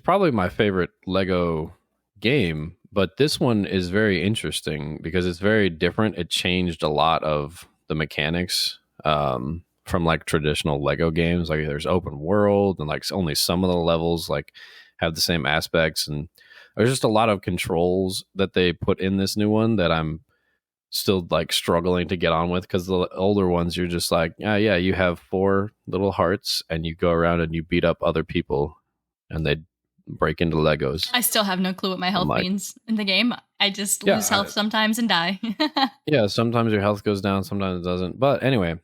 probably my favorite Lego game. But this one is very interesting because it's very different. It changed a lot of the mechanics from like traditional Lego games. Like there's open world and like only some of the levels like have the same aspects, and there's just a lot of controls that they put in this new one that I'm still like struggling to get on with, because the older ones you're just like, yeah, you have 4 little hearts and you go around and you beat up other people and they break into Legos. I still have no clue what my health means in the game. I just lose health sometimes and die. Yeah, sometimes your health goes down, sometimes it doesn't. But anyway,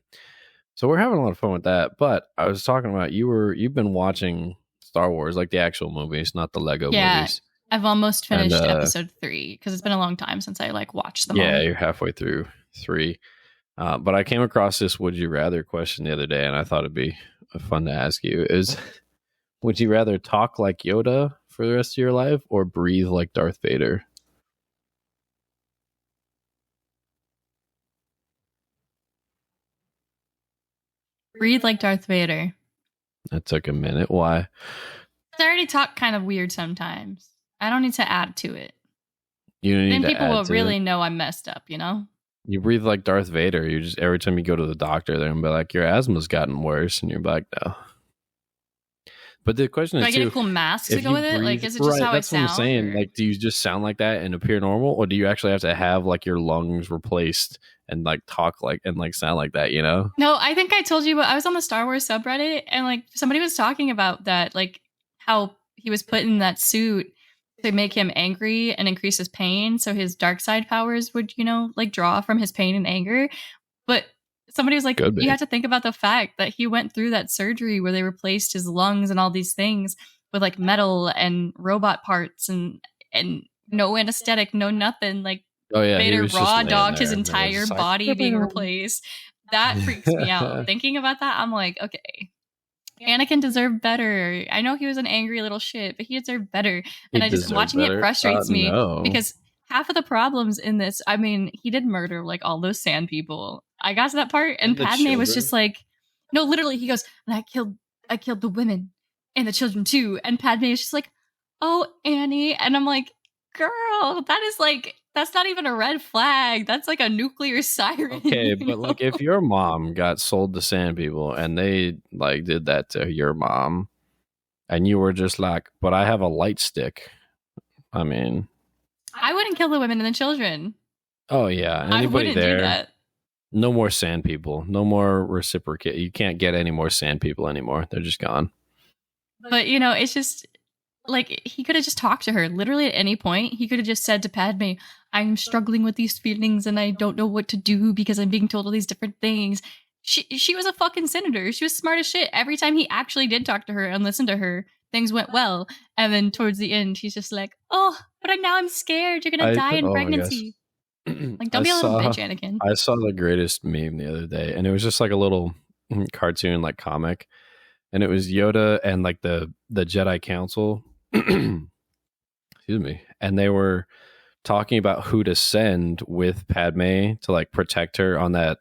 so we're having a lot of fun with that. But I was talking about you've been watching Star Wars, like the actual movies, not the Lego movies. I've almost finished episode 3 because it's been a long time since I like watched them. Yeah, you're halfway through 3. But I came across this "Would you rather" question the other day, and I thought it'd be fun to ask you: would you rather talk like Yoda for the rest of your life or breathe like Darth Vader? Breathe like Darth Vader. That took a minute. Why? I already talk kind of weird sometimes. I don't need to add to it. You don't need then to people add will to really it. know I'm messed up, You breathe like Darth Vader. You just, every time you go to the doctor, they're gonna be like, your asthma's gotten worse, and you're like, no. But the question is, do I get a cool mask to go with it? Like, is it just how that's I sound? That's what I'm saying. Or? Like, do you just sound like that and appear normal, or do you actually have to have like your lungs replaced and like talk like and like sound like that? No, I think I told you, but I was on the Star Wars subreddit, and like somebody was talking about that, like how he was put in that suit to make him angry and increase his pain, so his dark side powers would, like draw from his pain and anger. But somebody was like, you have to think about the fact that he went through that surgery where they replaced his lungs and all these things with like metal and robot parts and no anesthetic, no nothing. Like, Vader raw dogged his entire body being replaced. That freaks me out. Thinking about that, I'm like, okay, Anakin deserved better. I know he was an angry little shit, but he deserved better. And watching it frustrates me because half of the problems in this, I mean, he did murder like all those sand people. I got to that part and Padme was just like, no, literally, he goes, and I killed the women and the children too. And Padme is just like, oh, Annie. And I'm like, girl, that's not even a red flag. That's like a nuclear siren. Okay, but like if your mom got sold to sand people and they like did that to your mom and you were just like, but I have a light stick. I mean, I wouldn't kill the women and the children. Oh yeah, I anybody wouldn't there? do that. No more sand people. No more reciprocate. You can't get any more sand people anymore. They're just gone. But it's just like he could have just talked to her. Literally at any point, he could have just said to Padme, "I'm struggling with these feelings and I don't know what to do because I'm being told all these different things." She was a fucking senator. She was smart as shit. Every time he actually did talk to her and listen to her, things went well. And then towards the end, he's just like, "Oh, but now I'm scared. You're gonna die in pregnancy." Like, don't be a little bitch, Anakin. I saw the greatest meme the other day, and it was just like a little cartoon, like comic, and it was Yoda and like the Jedi Council. Excuse me, and they were talking about who to send with Padme to like protect her on that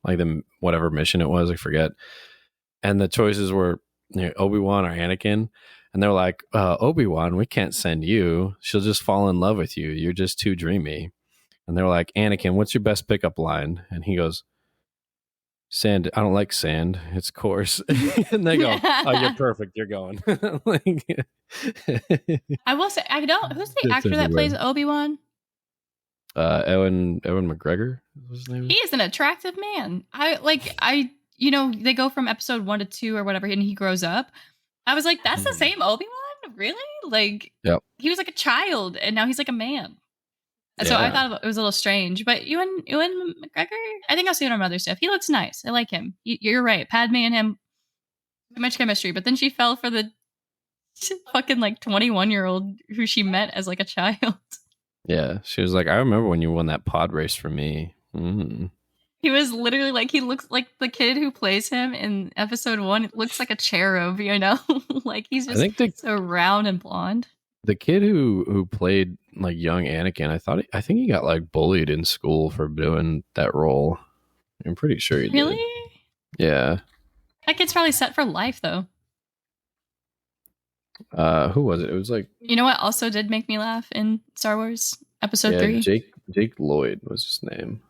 like the whatever mission it was, I forget. And the choices were Obi-Wan or Anakin. And they're like, Obi-Wan, we can't send you. She'll just fall in love with you. You're just too dreamy. And they're like, Anakin, what's your best pickup line? And he goes, sand. I don't like sand. It's coarse. And they go, oh, you're perfect. You're going. Like, I will say, I don't. Who's the actor that plays Obi-Wan? Ewan McGregor. What's his name? He is an attractive man. They go from episode 1 to 2 or whatever, and he grows up. I was like, that's the same Obi-Wan? Really? Like, yep. He was like a child, and now he's like a man. Yeah. So I thought it was a little strange. But Ewan McGregor, I think I'll see him on other stuff. He looks nice. I like him. You're right. Padme and him, too much chemistry. But then she fell for the fucking like 21-year-old who she met as like a child. Yeah, she was like, I remember when you won that pod race for me. Mm. He was literally like, he looks like the kid who plays him in episode 1. It looks like a cherub, like he's just so round and blonde. The kid who played like young Anakin, I think he got like bullied in school for doing that role. I'm pretty sure he did. Really? Yeah. That kid's probably set for life though. Who was it? It was like, you know what also did make me laugh in Star Wars episode 3? Jake Lloyd was his name.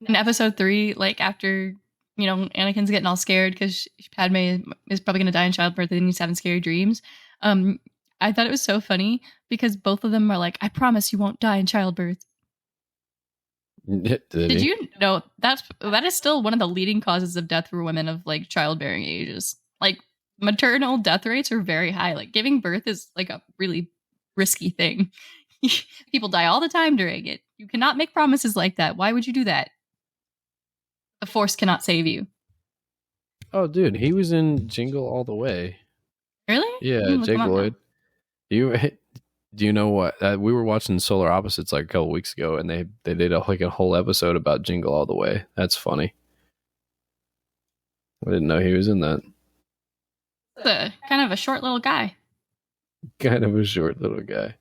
In episode 3, like after Anakin's getting all scared because Padme is probably going to die in childbirth and he's having scary dreams. I thought it was so funny because both of them are like, I promise you won't die in childbirth. Did you know that is still one of the leading causes of death for women of like childbearing ages? Like maternal death rates are very high. Like giving birth is like a really risky thing. People die all the time during it. You cannot make promises like that. Why would you do that? The Force cannot save you. Oh, dude, he was in Jingle All the Way. Really? Yeah, Jake Lloyd. Do you know what? We were watching Solar Opposites like a couple weeks ago, and they did a whole episode about Jingle All the Way. That's funny. I didn't know he was in that. Kind of a short little guy. Kind of a short little guy.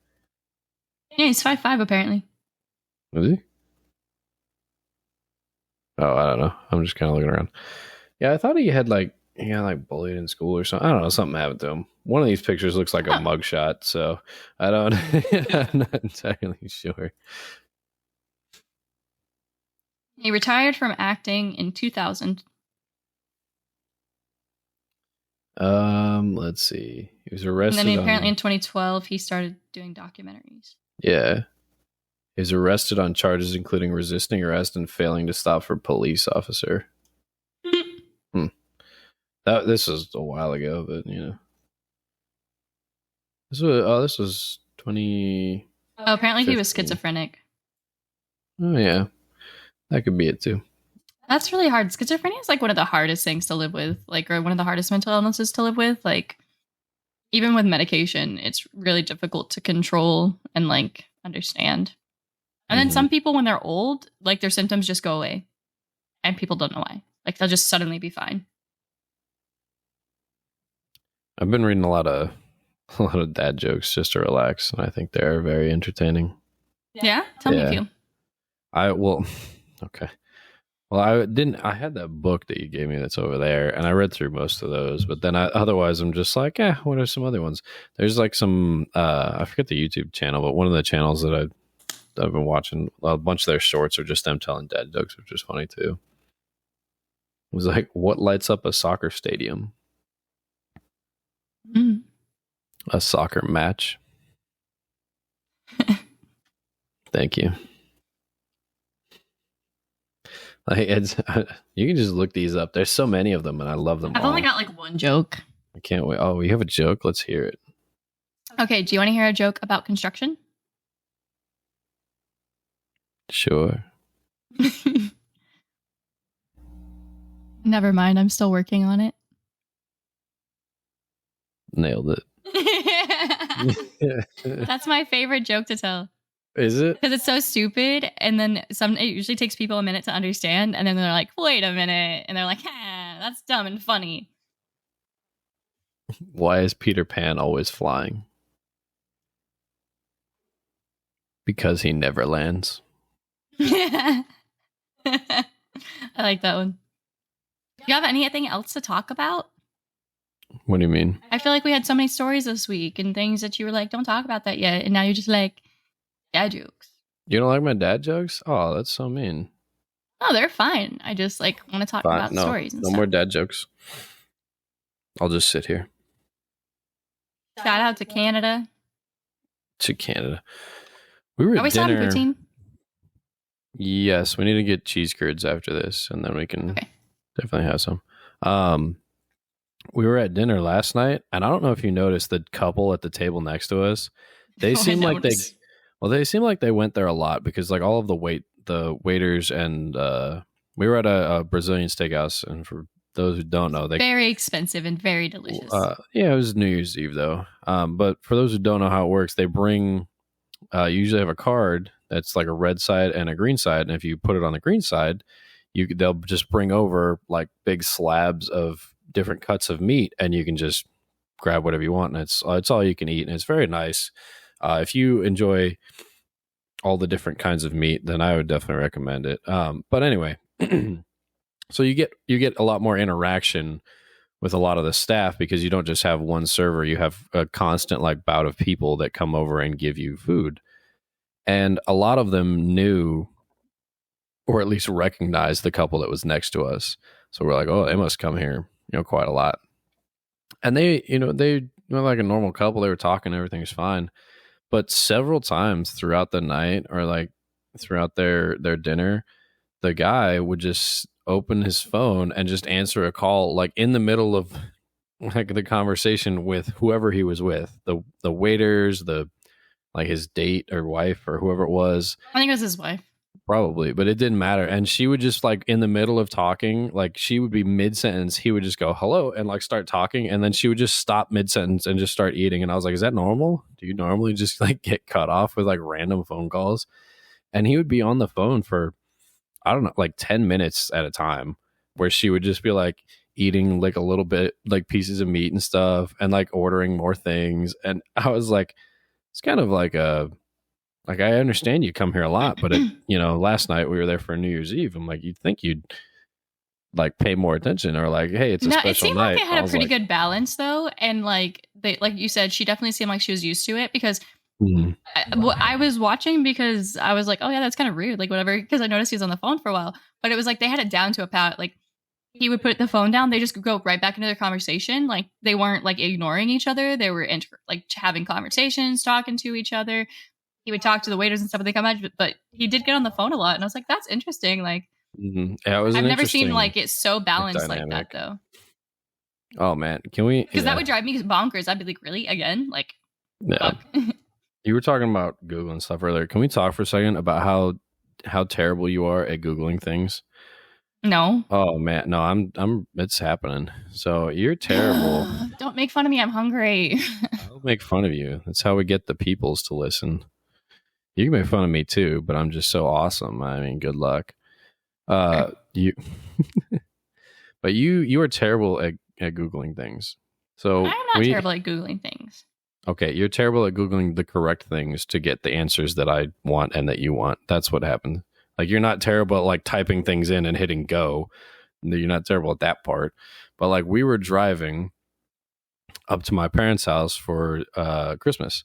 Yeah, he's 5'5" apparently. Is he? Oh, I don't know. I'm just kind of looking around. Yeah, I thought he had like bullied in school or something. I don't know. Something happened to him. One of these pictures looks like a mugshot, so I don't. I'm not entirely sure. He retired from acting in 2000. Let's see. He was arrested. And then apparently in 2012 he started doing documentaries. Yeah. He was arrested on charges including resisting arrest and failing to stop for police officer. This was a while ago, but this was 20. Oh, apparently he was schizophrenic. Oh yeah, that could be it too. That's really hard. Schizophrenia is like one of the hardest things to live with, like, or one of the hardest mental illnesses to live with. Like, even with medication, it's really difficult to control and like understand. And then some people, when they're old, like their symptoms just go away, and people don't know why. Like they'll just suddenly be fine. I've been reading a lot of dad jokes just to relax, and I think they're very entertaining. Yeah, tell me a few. Okay. Well, I had that book that you gave me that's over there, and I read through most of those. But then otherwise, I'm just like, what are some other ones? There's like some, I forget the YouTube channel, but one of the channels that I've been watching, a bunch of their shorts are just them telling dad jokes, which is funny too. It was like, what lights up a soccer stadium? Mm. A soccer match. Thank you. Like you can just look these up. There's so many of them, and I love them I've all. only got like one joke. I can't wait. Oh, you have a joke? Let's hear it. Okay, do you want to hear a joke about construction? Sure. Never mind, I'm still working on it. Nailed it. That's my favorite joke to tell. Is it? Because it's so stupid, and then it usually takes people a minute to understand, and then they're like, wait a minute, and they're like, that's dumb and funny. Why is Peter Pan always flying? Because he never lands. I like that one. Do you have anything else to talk about? What do you mean? I feel like we had so many stories this week and things that you were like, don't talk about that yet. And now you're just like, dad jokes. You don't like my dad jokes? Oh, that's so mean. No, they're fine. I just like want to talk about stories and no stuff. more dad jokes. I'll just sit here. Shout out to Canada. To Canada. We were Are we still having poutine? Yes, we need to get cheese curds after this, and then we can definitely have some. We were at dinner last night, and I don't know if you noticed the couple at the table next to us. They seem like they seem like they went there a lot because like all of the waiters and we were at a Brazilian steakhouse, and for those who don't know, they very expensive and very delicious. Yeah, it was New Year's Eve though. But for those who don't know how it works, they bring you usually have a card that's like a red side and a green side, and if you put it on the green side, they'll just bring over like big slabs of different cuts of meat, and you can just grab whatever you want, and it's all you can eat, and it's very nice. If you enjoy all the different kinds of meat, then I would definitely recommend it. But anyway, so you get a lot more interaction with a lot of the staff because you don't just have one server, you have a constant like bout of people that come over and give you food. And a lot of them knew or at least recognized the couple that was next to us. So we're like, oh, they must come here, quite a lot. And they were like a normal couple. They were talking, everything was fine. But several times throughout the night or like throughout their dinner, the guy would just open his phone and just answer a call like in the middle of like the conversation with whoever he was with, the waiters, the like his date or wife or whoever it was. I think it was his wife. Probably, but it didn't matter. And she would just like in the middle of talking, like she would be mid-sentence, he would just go hello and like start talking, and then she would just stop mid-sentence and just start eating. And I was like, is that normal? Do you normally just like get cut off with like random phone calls? And he would be on the phone for I don't know, like 10 minutes at a time, where she would just be like eating like a little bit like pieces of meat and stuff and like ordering more things. And I was like, it's kind of like I understand you come here a lot, but last night we were there for New Year's Eve. I'm like, you'd think you'd like pay more attention or like, hey, it's a special it seemed night. Like it had a pretty good balance though. And like you said, she definitely seemed like she was used to it because I was watching because I was like, oh yeah, that's kind of rude. Like whatever. Because I noticed he was on the phone for a while, but it was like, they had it down to a pat. Like he would put the phone down. They just go right back into their conversation. Like they weren't like ignoring each other. They were like having conversations, talking to each other. He would talk to the waiters and stuff when they come out, but he did get on the phone a lot. And I was like, that's interesting. Like, yeah, I've never seen like it so balanced like that though. Oh man, can we? Because that would drive me bonkers. I'd be like, really? Again? Like, fuck. You were talking about Googling stuff earlier. Can we talk for a second about how terrible you are at Googling things? No. Oh man, no, I'm it's happening. So you're terrible. Don't make fun of me. I'm hungry. I'll make fun of you. That's how we get the peoples to listen. You can make fun of me too, but I'm just so awesome. I mean, good luck. You, but you are terrible at Googling things. So I'm not terrible at Googling things. Okay, you're terrible at Googling the correct things to get the answers that I want and that you want. That's what happened. Like you're not terrible at like typing things in and hitting go. You're not terrible at that part. But like we were driving up to my parents' house for Christmas,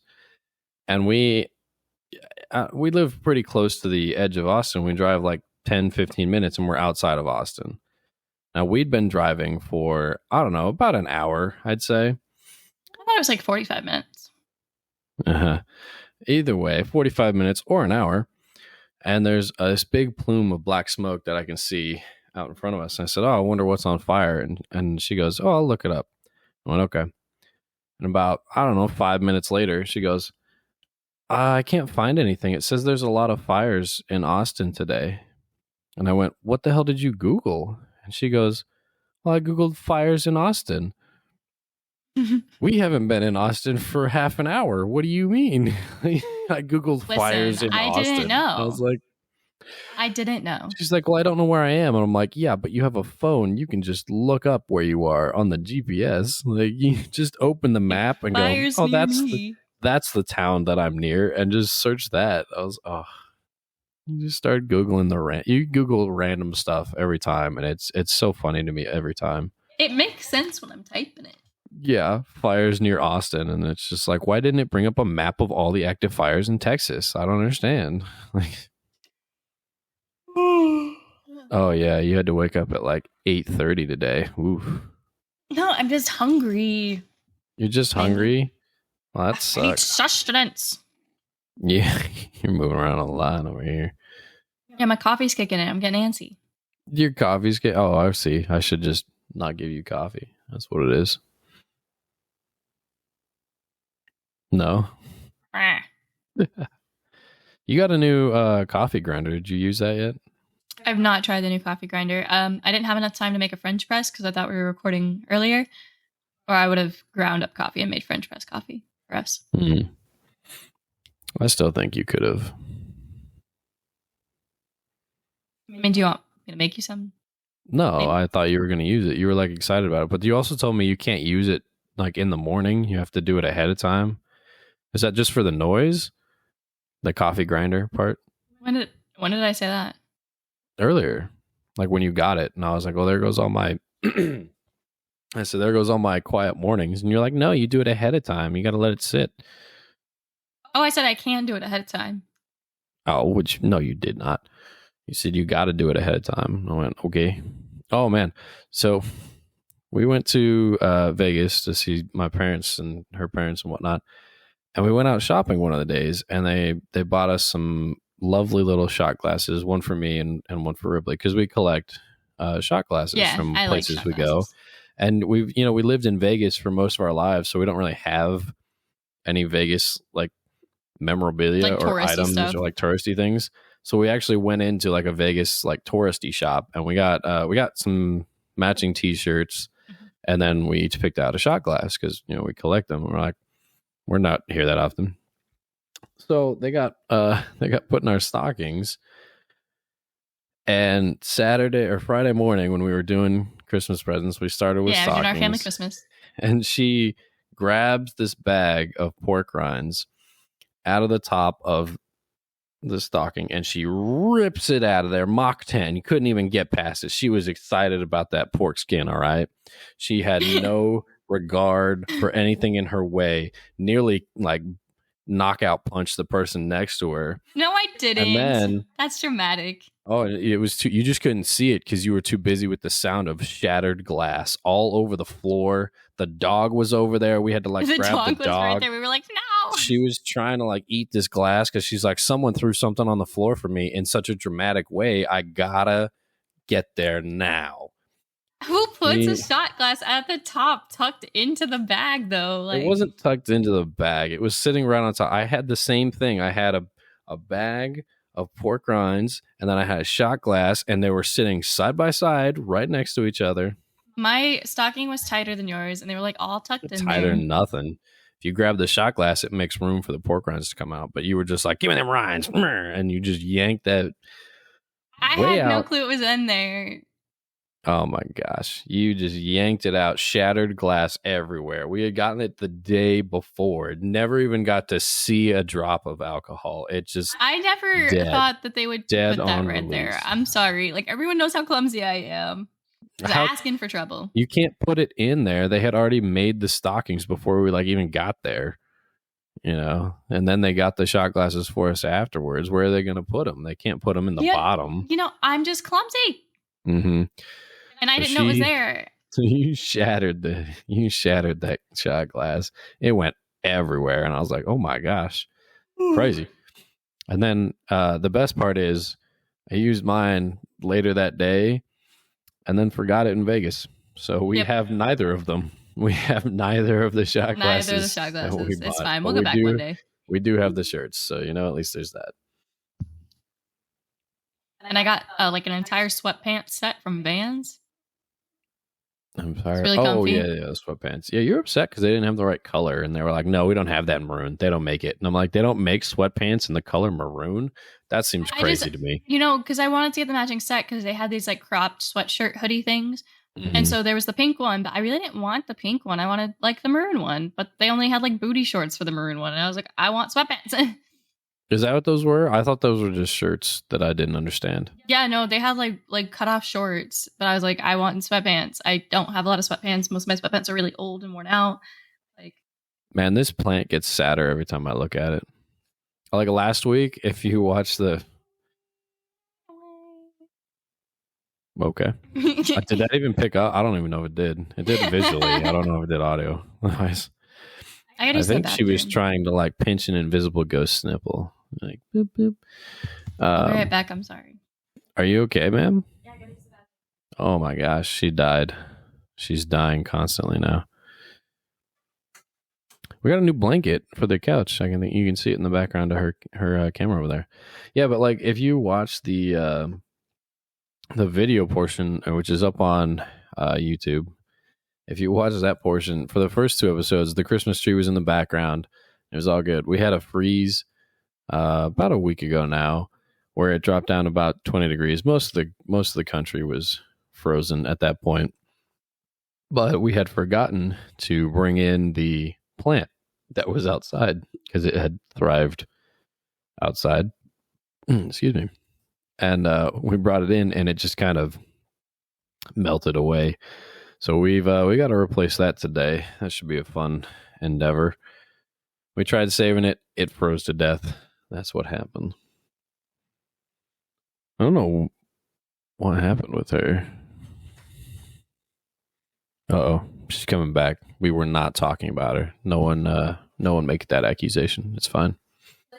and we live pretty close to the edge of Austin. We drive like 10, 15 minutes and we're outside of Austin. Now we'd been driving for, I don't know, about an hour, I'd say. I thought it was like 45 minutes. Uh-huh. Either way, 45 minutes or an hour. And there's this big plume of black smoke that I can see out in front of us. And I said, oh, I wonder what's on fire. And she goes, oh, I'll look it up. I went, okay. And about, I don't know, 5 minutes later, she goes, I can't find anything. It says there's a lot of fires in Austin today. And I went, what the hell did you Google? And she goes, well, I Googled fires in Austin. We haven't been in Austin for half an hour. What do you mean? I Googled fires in Austin. I didn't know. I was like, I didn't know. She's like, well, I don't know where I am. And I'm like, yeah, but you have a phone. You can just look up where you are on the GPS. Like, you just open the map and fires go, oh, that's the town that I'm near, and just search that. I was, oh, you just start Googling you Google random stuff every time, and it's so funny to me every time. It makes sense when I'm typing it. Yeah, fires near Austin, and it's just like, why didn't it bring up a map of all the active fires in Texas? I don't understand. Like, oh yeah, you had to wake up at like 8:30 today. Oof. No, I'm just hungry. You're just hungry? Well, that sucks. I need sustenance. Yeah, you're moving around a lot over here. Yeah, my coffee's kicking in. I'm getting antsy. Your coffee's getting... Oh, I see. I should just not give you coffee. That's what it is. No. You got a new coffee grinder. Did you use that yet? I've not tried the new coffee grinder. I didn't have enough time to make a French press because I thought we were recording earlier, or I would have ground up coffee and made French press coffee for us. Mm-hmm. I still think you could have. I mean, do you want me to make you some? No, maybe. I thought you were going to use it. You were like excited about it, but you also told me you can't use it like in the morning. You have to do it ahead of time. Is that just for the noise? The coffee grinder part? When did I say that? Earlier. Like when you got it. And I was like, well, there goes all my... I said, there goes all my quiet mornings. And you're like, no, you do it ahead of time. You got to let it sit. Oh, I said I can do it ahead of time. Oh, which... No, you did not. You said you got to do it ahead of time. I went, okay. Oh, man. So we went to Vegas to see my parents and her parents and whatnot. And we went out shopping one of the days, and they bought us some lovely little shot glasses, one for me and one for Ripley, because we collect shot glasses from places we go. And we lived in Vegas for most of our lives, so we don't really have any Vegas like memorabilia like or items stuff. Or like touristy things. So we actually went into like a Vegas like touristy shop, and we got some matching T-shirts, and then we each picked out a shot glass because we collect them. And we're like, we're not here that often. So they got put in our stockings. And Saturday or Friday morning when we were doing Christmas presents, we started with stockings. Yeah, our family Christmas. And she grabs this bag of pork rinds out of the top of the stocking, and she rips it out of there. Mach 10. You couldn't even get past it. She was excited about that pork skin, all right? She had no regard for anything in her way, nearly like knockout punch the person next to her. No, I didn't. And then, that's dramatic. Oh, it was you just couldn't see it because you were too busy with the sound of shattered glass all over the floor. The dog was over there. We had to like grab the dog. Was right there. We were like, no. She was trying to like eat this glass because she's like, someone threw something on the floor for me in such a dramatic way. I gotta get there now. Who puts a shot glass at the top tucked into the bag, though? Like, it wasn't tucked into the bag. It was sitting right on top. I had the same thing. I had a bag of pork rinds, and then I had a shot glass, and they were sitting side by side right next to each other. My stocking was tighter than yours, and they were like all tucked in there. Tighter than nothing. If you grab the shot glass, it makes room for the pork rinds to come out. But you were just like, give me them rinds. And you just yanked that I had no clue it was in there. Oh my gosh. You just yanked it out, shattered glass everywhere. We had gotten it the day before. Never even got to see a drop of alcohol. It just I never dead. thought that they would Dead put that on right there. release. I'm sorry. Like, everyone knows how clumsy I am. I was How asking for trouble. you can't put it in there. They had already made the stockings before we like even got there. You know, and then they got the shot glasses for us afterwards. Where are they going to put them? They can't put them in the bottom. You know, I'm just clumsy. Mm-hmm. And I didn't know it was there. So you shattered that shot glass. It went everywhere, and I was like, "Oh my gosh, crazy!" And then the best part is, I used mine later that day, and then forgot it in Vegas. So we have neither of them. We have neither of the shot glasses. Neither of the shot glasses. It's fine. We'll go back one day. We do have the shirts, so you know, at least there's that. And I got like an entire sweatpants set from Vans. I'm sorry. It's really comfy. Yeah, sweatpants. Yeah, you're upset because they didn't have the right color, and they were like, "No, we don't have that in maroon. They don't make it." And I'm like, "They don't make sweatpants in the color maroon? That seems crazy to me." You know, because I wanted to get the matching set because they had these like cropped sweatshirt hoodie things, and so there was the pink one, but I really didn't want the pink one. I wanted like the maroon one, but they only had like booty shorts for the maroon one, and I was like, I want sweatpants. Is that what those were? I thought those were just shirts that I didn't understand. Yeah, no, they had like cut off shorts, but I was like, I want sweatpants. I don't have a lot of sweatpants. Most of my sweatpants are really old and worn out. Like, man, this plant gets sadder every time I look at it. Like last week, if you watch the okay, did that even pick up? I don't even know if it did. It did visually. I don't know if it did audio. Nice. I think she was trying to like pinch an invisible ghost nipple. Like boop boop. I'll be right back. I'm sorry. Are you okay, ma'am? Yeah, I gotta use the bathroom. Oh my gosh, she died. She's dying constantly now. We got a new blanket for the couch. You can see it in the background of her camera over there. Yeah, but like if you watch the video portion, which is up on YouTube, if you watch that portion for the first 2 episodes, the Christmas tree was in the background. It was all good. We had a freeze about a week ago now, where it dropped down about 20 degrees. Most of the country was frozen at that point, but we had forgotten to bring in the plant that was outside because it had thrived outside. Excuse me. And we brought it in, and it just kind of melted away. So we got to replace that today. That should be a fun endeavor. We tried saving it. It froze to death. That's what happened. I don't know what happened with her. Uh-oh. She's coming back. We were not talking about her. No one make that accusation. It's fine.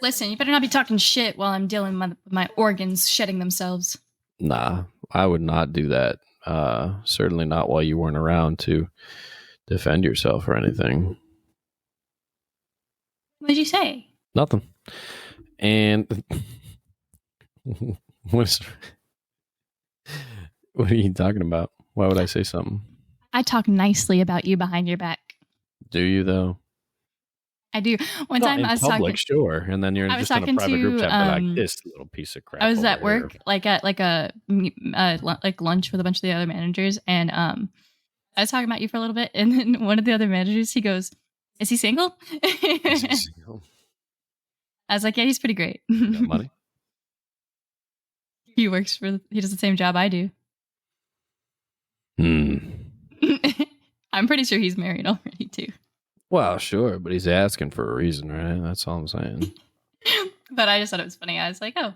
Listen, you better not be talking shit while I'm dealing with my organs shedding themselves. Nah, I would not do that. Certainly not while you weren't around to defend yourself or anything. What did you say? Nothing. And what are you talking about? Why would I say something? I talk nicely about you behind your back. Do you though? I do. One time I was public, talking, sure, and then you're just in a private group chat, like this little piece of crap. I was at work, like at like a like lunch with a bunch of the other managers, and I was talking about you for a little bit, and then one of the other managers, he goes, "Is he single?" Is he single? I was like, "Yeah, he's pretty great." Got money. He does the same job I do. I'm pretty sure he's married already too. Well, sure, but he's asking for a reason, right? That's all I'm saying. But I just thought it was funny. I was like, oh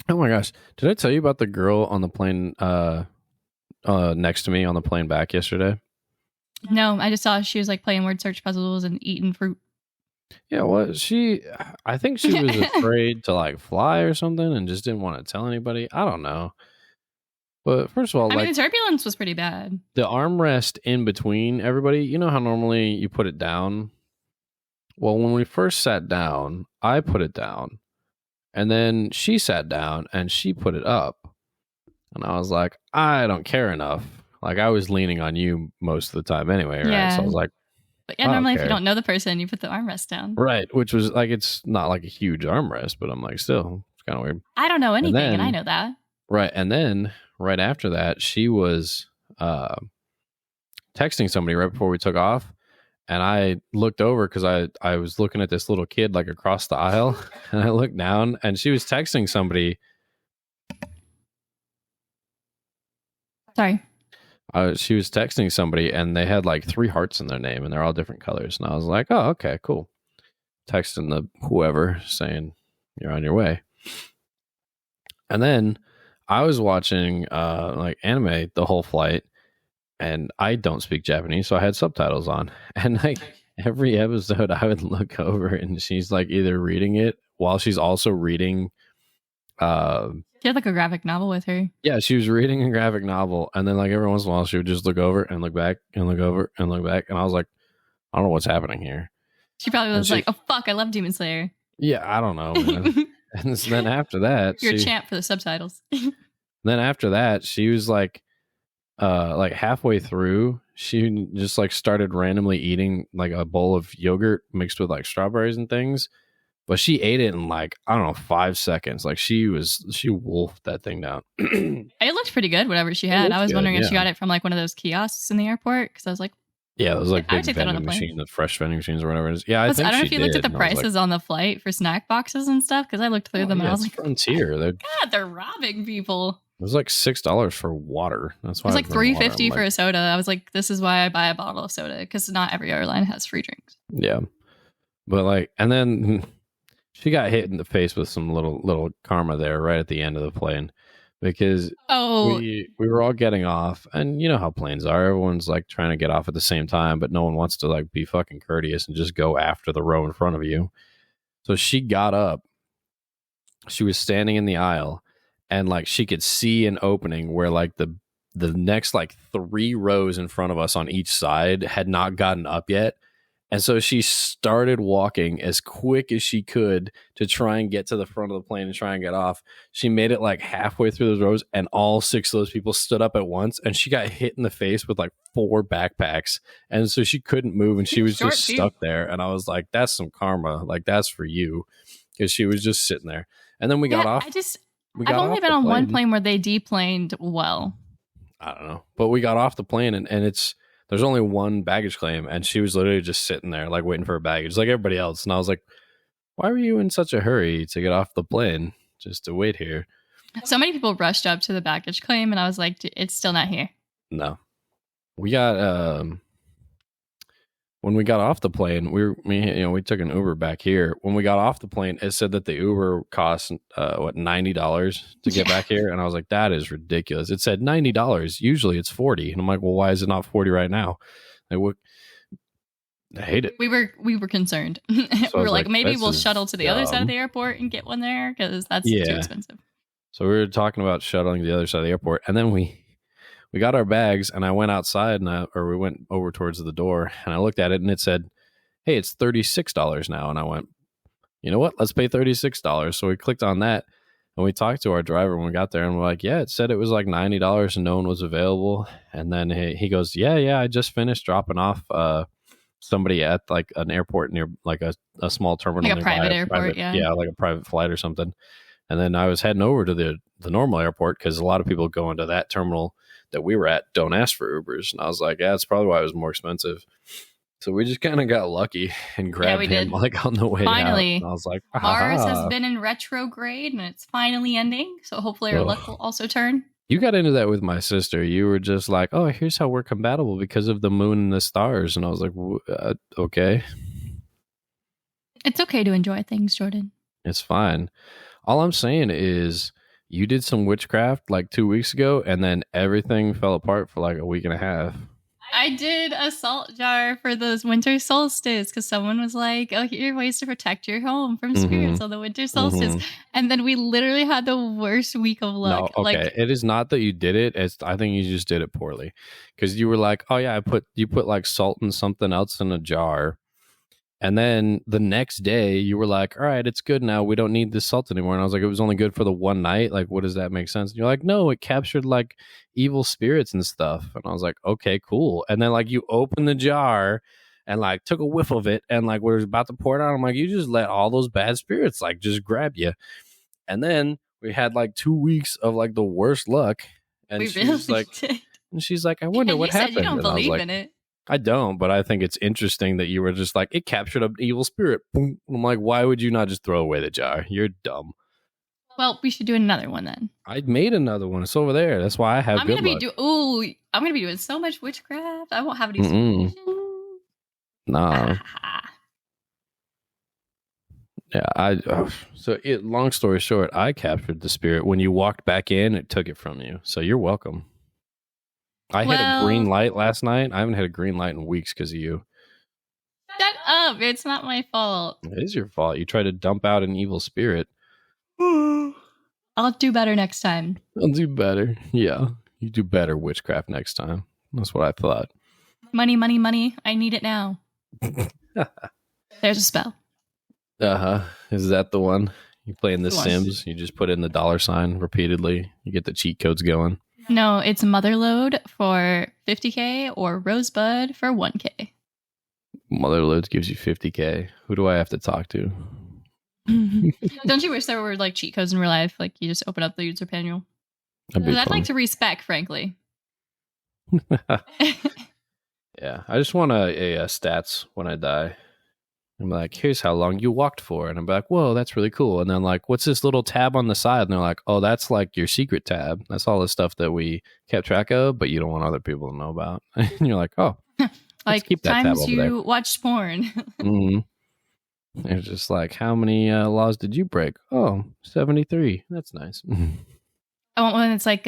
my gosh. Did I tell you about the girl on the plane next to me on the plane back yesterday? No, I just saw she was like playing word search puzzles and eating fruit. Yeah, well, I think she was afraid to like fly or something and just didn't want to tell anybody. I don't know. But first of all, I mean, the turbulence was pretty bad. The armrest in between everybody, you know how normally you put it down? Well, when we first sat down, I put it down. And then she sat down and she put it up. And I was like, I don't care enough. Like, I was leaning on you most of the time anyway, right? Yeah. So I was like, but yeah, normally if you don't know the person, you put the armrest down. Right, which was like, it's not like a huge armrest, but I'm like, still, it's kind of weird. I don't know anything, and I know that. Right. And then right after that, she was uh, texting somebody right before we took off. And I looked over because I was looking at this little kid like across the aisle. And I looked down and she was texting somebody. Sorry. She was texting somebody and they had like 3 hearts in their name and they're all different colors. And I was like, oh, okay, cool. Texting the whoever saying you're on your way. And then I was watching like anime the whole flight, and I don't speak Japanese, so I had subtitles on. And like every episode, I would look over, and she's like either reading it while she's also reading. She had like a graphic novel with her. Yeah, she was reading a graphic novel, and then like every once in a while, she would just look over and look back and look over and look back, and I was like, I don't know what's happening here. She probably was like, "Oh fuck, I love Demon Slayer." Yeah, I don't know, man. And then after that, you're a champ for the subtitles. Then after that, she was like halfway through, she just like started randomly eating like a bowl of yogurt mixed with like strawberries and things. But she ate it in like, I don't know, 5 seconds. Like she wolfed that thing down. It looked pretty good, whatever she had. I was wondering if she got it from like one of those kiosks in the airport, because I was like, yeah, those like big vending machines, the fresh vending machines or whatever it is. Yeah, I think I don't know if you looked at the prices on the flight for snack boxes and stuff, because I looked through them and I was like, Frontier. God, they're robbing people. It was like $6 for water. That's why it was like $3.50 for a soda. I was like, this is why I buy a bottle of soda, because not every airline has free drinks. Yeah, but like, and then she got hit in the face with some little karma there right at the end of the plane, because we were all getting off, and you know how planes are. Everyone's like trying to get off at the same time, but no one wants to like be fucking courteous and just go after the row in front of you. So she got up. She was standing in the aisle, and like she could see an opening where like the next like 3 rows in front of us on each side had not gotten up yet. And so she started walking as quick as she could to try and get to the front of the plane and try and get off. She made it like halfway through those rows, and all 6 of those people stood up at once, and she got hit in the face with like 4 backpacks. And so she couldn't move, and she was just stuck there. And I was like, that's some karma. Like, that's for you. Because she was just sitting there. And then we got off. I've only been on one plane where they deplaned well. I don't know. But we got off the plane, and there's only one baggage claim, and she was literally just sitting there, like waiting for her baggage, like everybody else. And I was like, why were you in such a hurry to get off the plane just to wait here? So many people rushed up to the baggage claim, and I was like, it's still not here. No. We got, when we got off the plane, we took an Uber back here. When we got off the plane, it said that the Uber cost $90 to get back here, and I was like, that is ridiculous. It said $90. Usually it's $40, and I'm like, well, why is it not $40 right now? I hate it. We were concerned. So we were like, maybe we'll shuttle to the other side of the airport and get one there, because that's too expensive. So we were talking about shuttling to the other side of the airport, and then we got our bags, and I went outside, we went over towards the door, and I looked at it, and it said, hey, it's $36 now. And I went, you know what? Let's pay $36. So we clicked on that, and we talked to our driver when we got there, and we're like, yeah, it said it was like $90 and no one was available. And then he goes, yeah, I just finished dropping off somebody at like an airport near like a small terminal. Like a private airport, yeah. Yeah, like a private flight or something. And then I was heading over to the normal airport, because a lot of people go into that terminal that we were at don't ask for Ubers. And I was like, yeah, that's probably why it was more expensive. So we just kind of got lucky and grabbed him like on the way finally out. And I was like, Mars has been in retrograde, and it's finally ending. So hopefully our luck will also turn. You got into that with my sister. You were just like, oh, here's how we're compatible because of the moon and the stars. And I was like, okay. It's okay to enjoy things, Jordan. It's fine. All I'm saying is you did some witchcraft like 2 weeks ago, and then everything fell apart for like a week and a half. I did a salt jar for the winter solstice, because someone was like, oh, here are ways to protect your home from spirits on the winter solstice. And then we literally had the worst week of luck. No, okay. It is not that you did it. I think you just did it poorly, because you were like, oh yeah, you put like salt and something else in a jar. And then the next day you were like, all right, it's good now. We don't need this salt anymore. And I was like, it was only good for the one night. Like, what does that make sense? And you're like, no, it captured like evil spirits and stuff. And I was like, okay, cool. And then like you opened the jar and like took a whiff of it, and like we were about to pour it out. I'm like, you just let all those bad spirits like just grab you. And then we had like 2 weeks of like the worst luck. And We she's really like, did. I wonder And what you said happened. you don't And I was believe like, in it. I don't, but I think it's interesting that you were just like, it captured an evil spirit. Boom. I'm like, why would you not just throw away the jar? You're dumb. Well, we should do another one then. I made another one. It's over there. That's why I have I'm good luck. I'm gonna be doing so much witchcraft. I won't have any Mm-mm. superstition. Nah. Yeah, long story short, I captured the spirit. When you walked back in, it took it from you. So you're welcome. I hit a green light last night. I haven't hit a green light in weeks because of you. Shut up. It's not my fault. It is your fault. You tried to dump out an evil spirit. I'll do better next time. I'll do better. Yeah. You do better witchcraft next time. That's what I thought. Money, money, money. I need it now. There's a spell. Uh-huh. Is that the one? You play in The The one. Sims, you just put in the $sign repeatedly. You get the cheat codes going. No, it's Motherload for 50K or Rosebud for 1K. Motherloads gives you 50K. Who do I have to talk to? Don't you wish there were like cheat codes in real life? Like you just open up the user manual. I'd like to respec, frankly. Yeah, I just want a stats when I die. I'm like, here's how long you walked for. And I'm like, whoa, that's really cool. And then like, what's this little tab on the side? And they're like, oh, that's like your secret tab. That's all the stuff that we kept track of, but you don't want other people to know about. And you're like, oh, like keep that times tab over you there. watched porn. Mm-hmm. It's just like, how many laws did you break? Oh, 73. That's nice. I want one that's like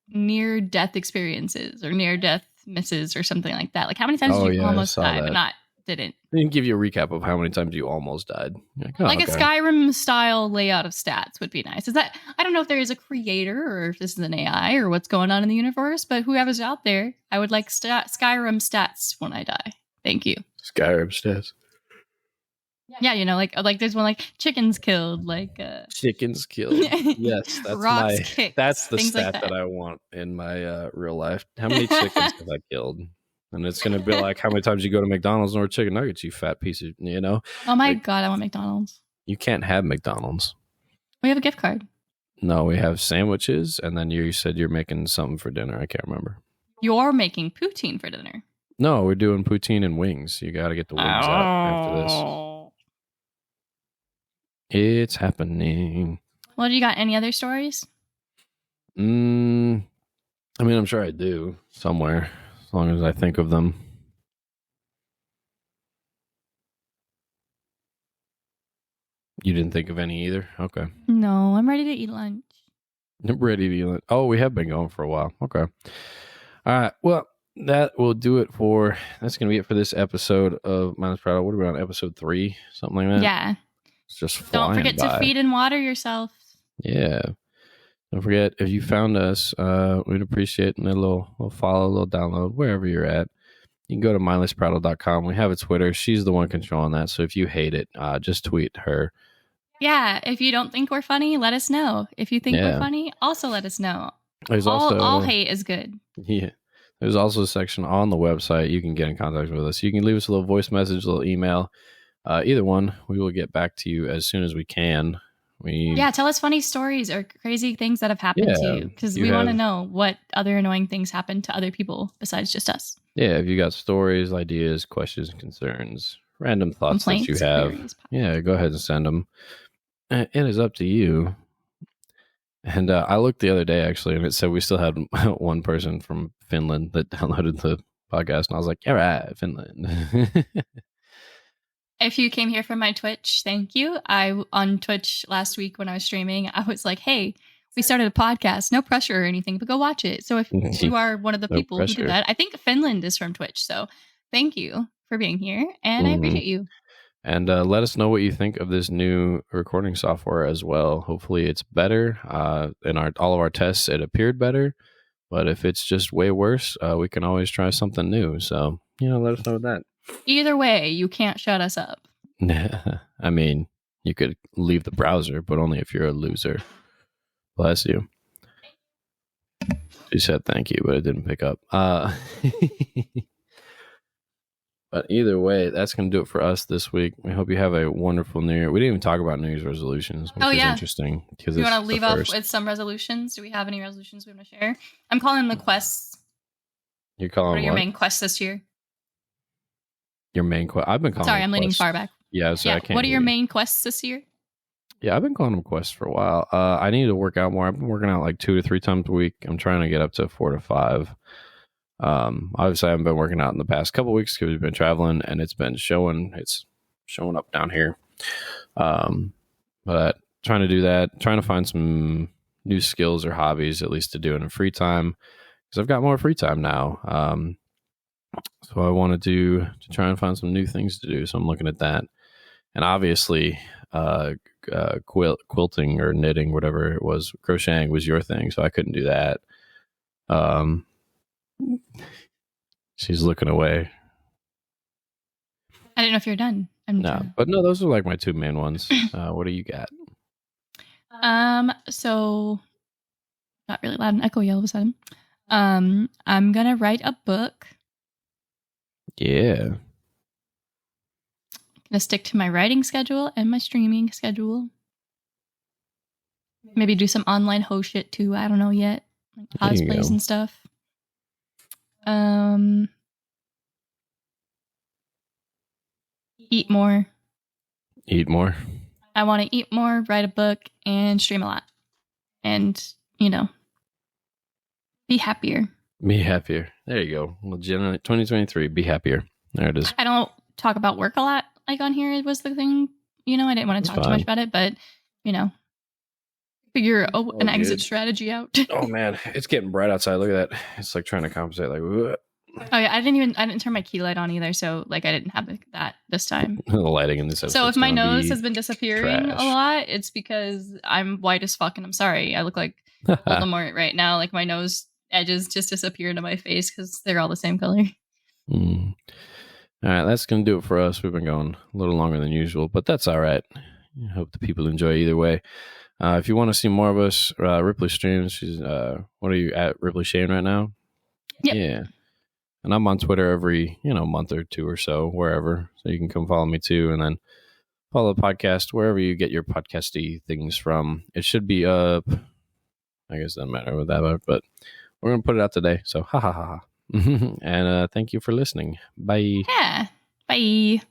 near death experiences or near death misses or something like that. Like how many times did you almost die but not didn't? They can give you a recap of how many times you almost died. Like, a Skyrim style layout of stats would be nice. Is that, I don't know if there is a creator or if this is an AI or what's going on in the universe, but whoever's out there, I would like Skyrim stats when I die. Thank you. Skyrim stats. Yeah, you know, like there's one like chickens killed, like chickens killed. Yes, that's that's the stat like that I want in my real life. How many chickens have I killed? And it's gonna be like how many times you go to McDonald's and order chicken nuggets, you fat piece of, you know. Oh my god, I want McDonald's. You can't have McDonald's. We have a gift card. No, we have sandwiches, and then you said you're making something for dinner. I can't remember. You're making poutine for dinner. No, we're doing poutine and wings. You got to get the wings out after this. It's happening. Well, do you got any other stories? I mean, I'm sure I do somewhere, as long as I think of them. You didn't think of any either? Okay. No, I'm ready to eat lunch. I'm ready to eat lunch. Oh, we have been going for a while. Okay. All right. Well, that will do it for, that's going to be it for this episode of Mindless Prado. What are we on, episode 3? Something like that? Yeah. It's just flying Don't forget to feed and water yourself. Yeah. Don't forget, if you found us, we'd appreciate a little follow, a little download, wherever you're at. You can go to mindlessprado.com. We have a Twitter. She's the one controlling that. So if you hate it, just tweet her. Yeah. If you don't think we're funny, let us know. If you think we're funny, also let us know. There's all hate is good. Yeah. There's also a section on the website. You can get in contact with us. You can leave us a little voice message, a little email. Either one, we will get back to you as soon as we can. Tell us funny stories or crazy things that have happened to you, because we want to know what other annoying things happen to other people besides just us. Yeah, if you got stories, ideas, questions, concerns, random thoughts that you have, go ahead and send them. It is up to you. And I looked the other day, actually, and it said we still had one person from Finland that downloaded the podcast, and I was like, all right, Finland. If you came here from my Twitch, thank you. On Twitch last week when I was streaming, I was like, hey, we started a podcast. No pressure or anything, but go watch it. So if you are one of the people who did that, I think Finland is from Twitch. So thank you for being here, and I appreciate you. And let us know what you think of this new recording software as well. Hopefully it's better. In all of our tests, it appeared better. But if it's just way worse, we can always try something new. So, let us know that. Either way, you can't shut us up. I mean, you could leave the browser, but only if you're a loser. Bless you. She said thank you, but it didn't pick up. But either way, that's going to do it for us this week. We hope you have a wonderful New Year. We didn't even talk about New Year's resolutions, which is interesting. Do you want to leave off with some resolutions? Do we have any resolutions we want to share? I'm calling them the quests. You're calling what are your main quests this year? Your main quest? I've been calling Sorry, I'm leaning far back. Yeah, so I can't. What are your main quests this year? Yeah, I've been calling them quests for a while. I need to work out more. I've been working out like 2 to 3 times a week. I'm trying to get up to 4 to 5. Obviously, I haven't been working out in the past couple weeks because we've been traveling, and it's been showing. It's showing up down here. But trying to do that, trying to find some new skills or hobbies, at least to do it in free time, because I've got more free time now. So I wanted to try and find some new things to do. So I'm looking at that, and obviously, quilting or knitting, whatever it was, crocheting was your thing, so I couldn't do that. She's looking away. I didn't know if you're done. But no, those are like my 2 main ones. What do you got? So got really loud and echoey all of a sudden. I'm gonna write a book. Yeah. Gonna stick to my writing schedule and my streaming schedule. Maybe do some online host shit too. I don't know yet. Like cosplays and stuff. Eat more. Eat more. I want to eat more, write a book, and stream a lot. And, be happier. Be happier. There you go. Well, generally, 2023, be happier. There it is. I don't talk about work a lot, like on here was the thing. I didn't want to talk too much about it, but, figure an exit strategy out. Oh, man. It's getting bright outside. Look at that. It's like trying to compensate. Like, whoa. Oh yeah, I didn't turn my key light on either, so like I didn't have that this time. The lighting in this episode. So if my nose has been disappearing a lot, it's because I'm white as fuck, and I'm sorry. I look like Voldemort right now. Like my nose edges just disappeared into my face because they're all the same color. All right, that's gonna do it for us. We've been going a little longer than usual, but that's all right. I hope the people enjoy either way. If you want to see more of us, Ripley streams. She's what are you at, Ripley Shane right now? Yep. Yeah. And I'm on Twitter every, month or 2 or so, wherever. So you can come follow me too. And then follow the podcast wherever you get your podcasty things from. It should be up. I guess it doesn't matter with that, but we're going to put it out today. So, ha ha ha. And thank you for listening. Bye. Yeah. Bye.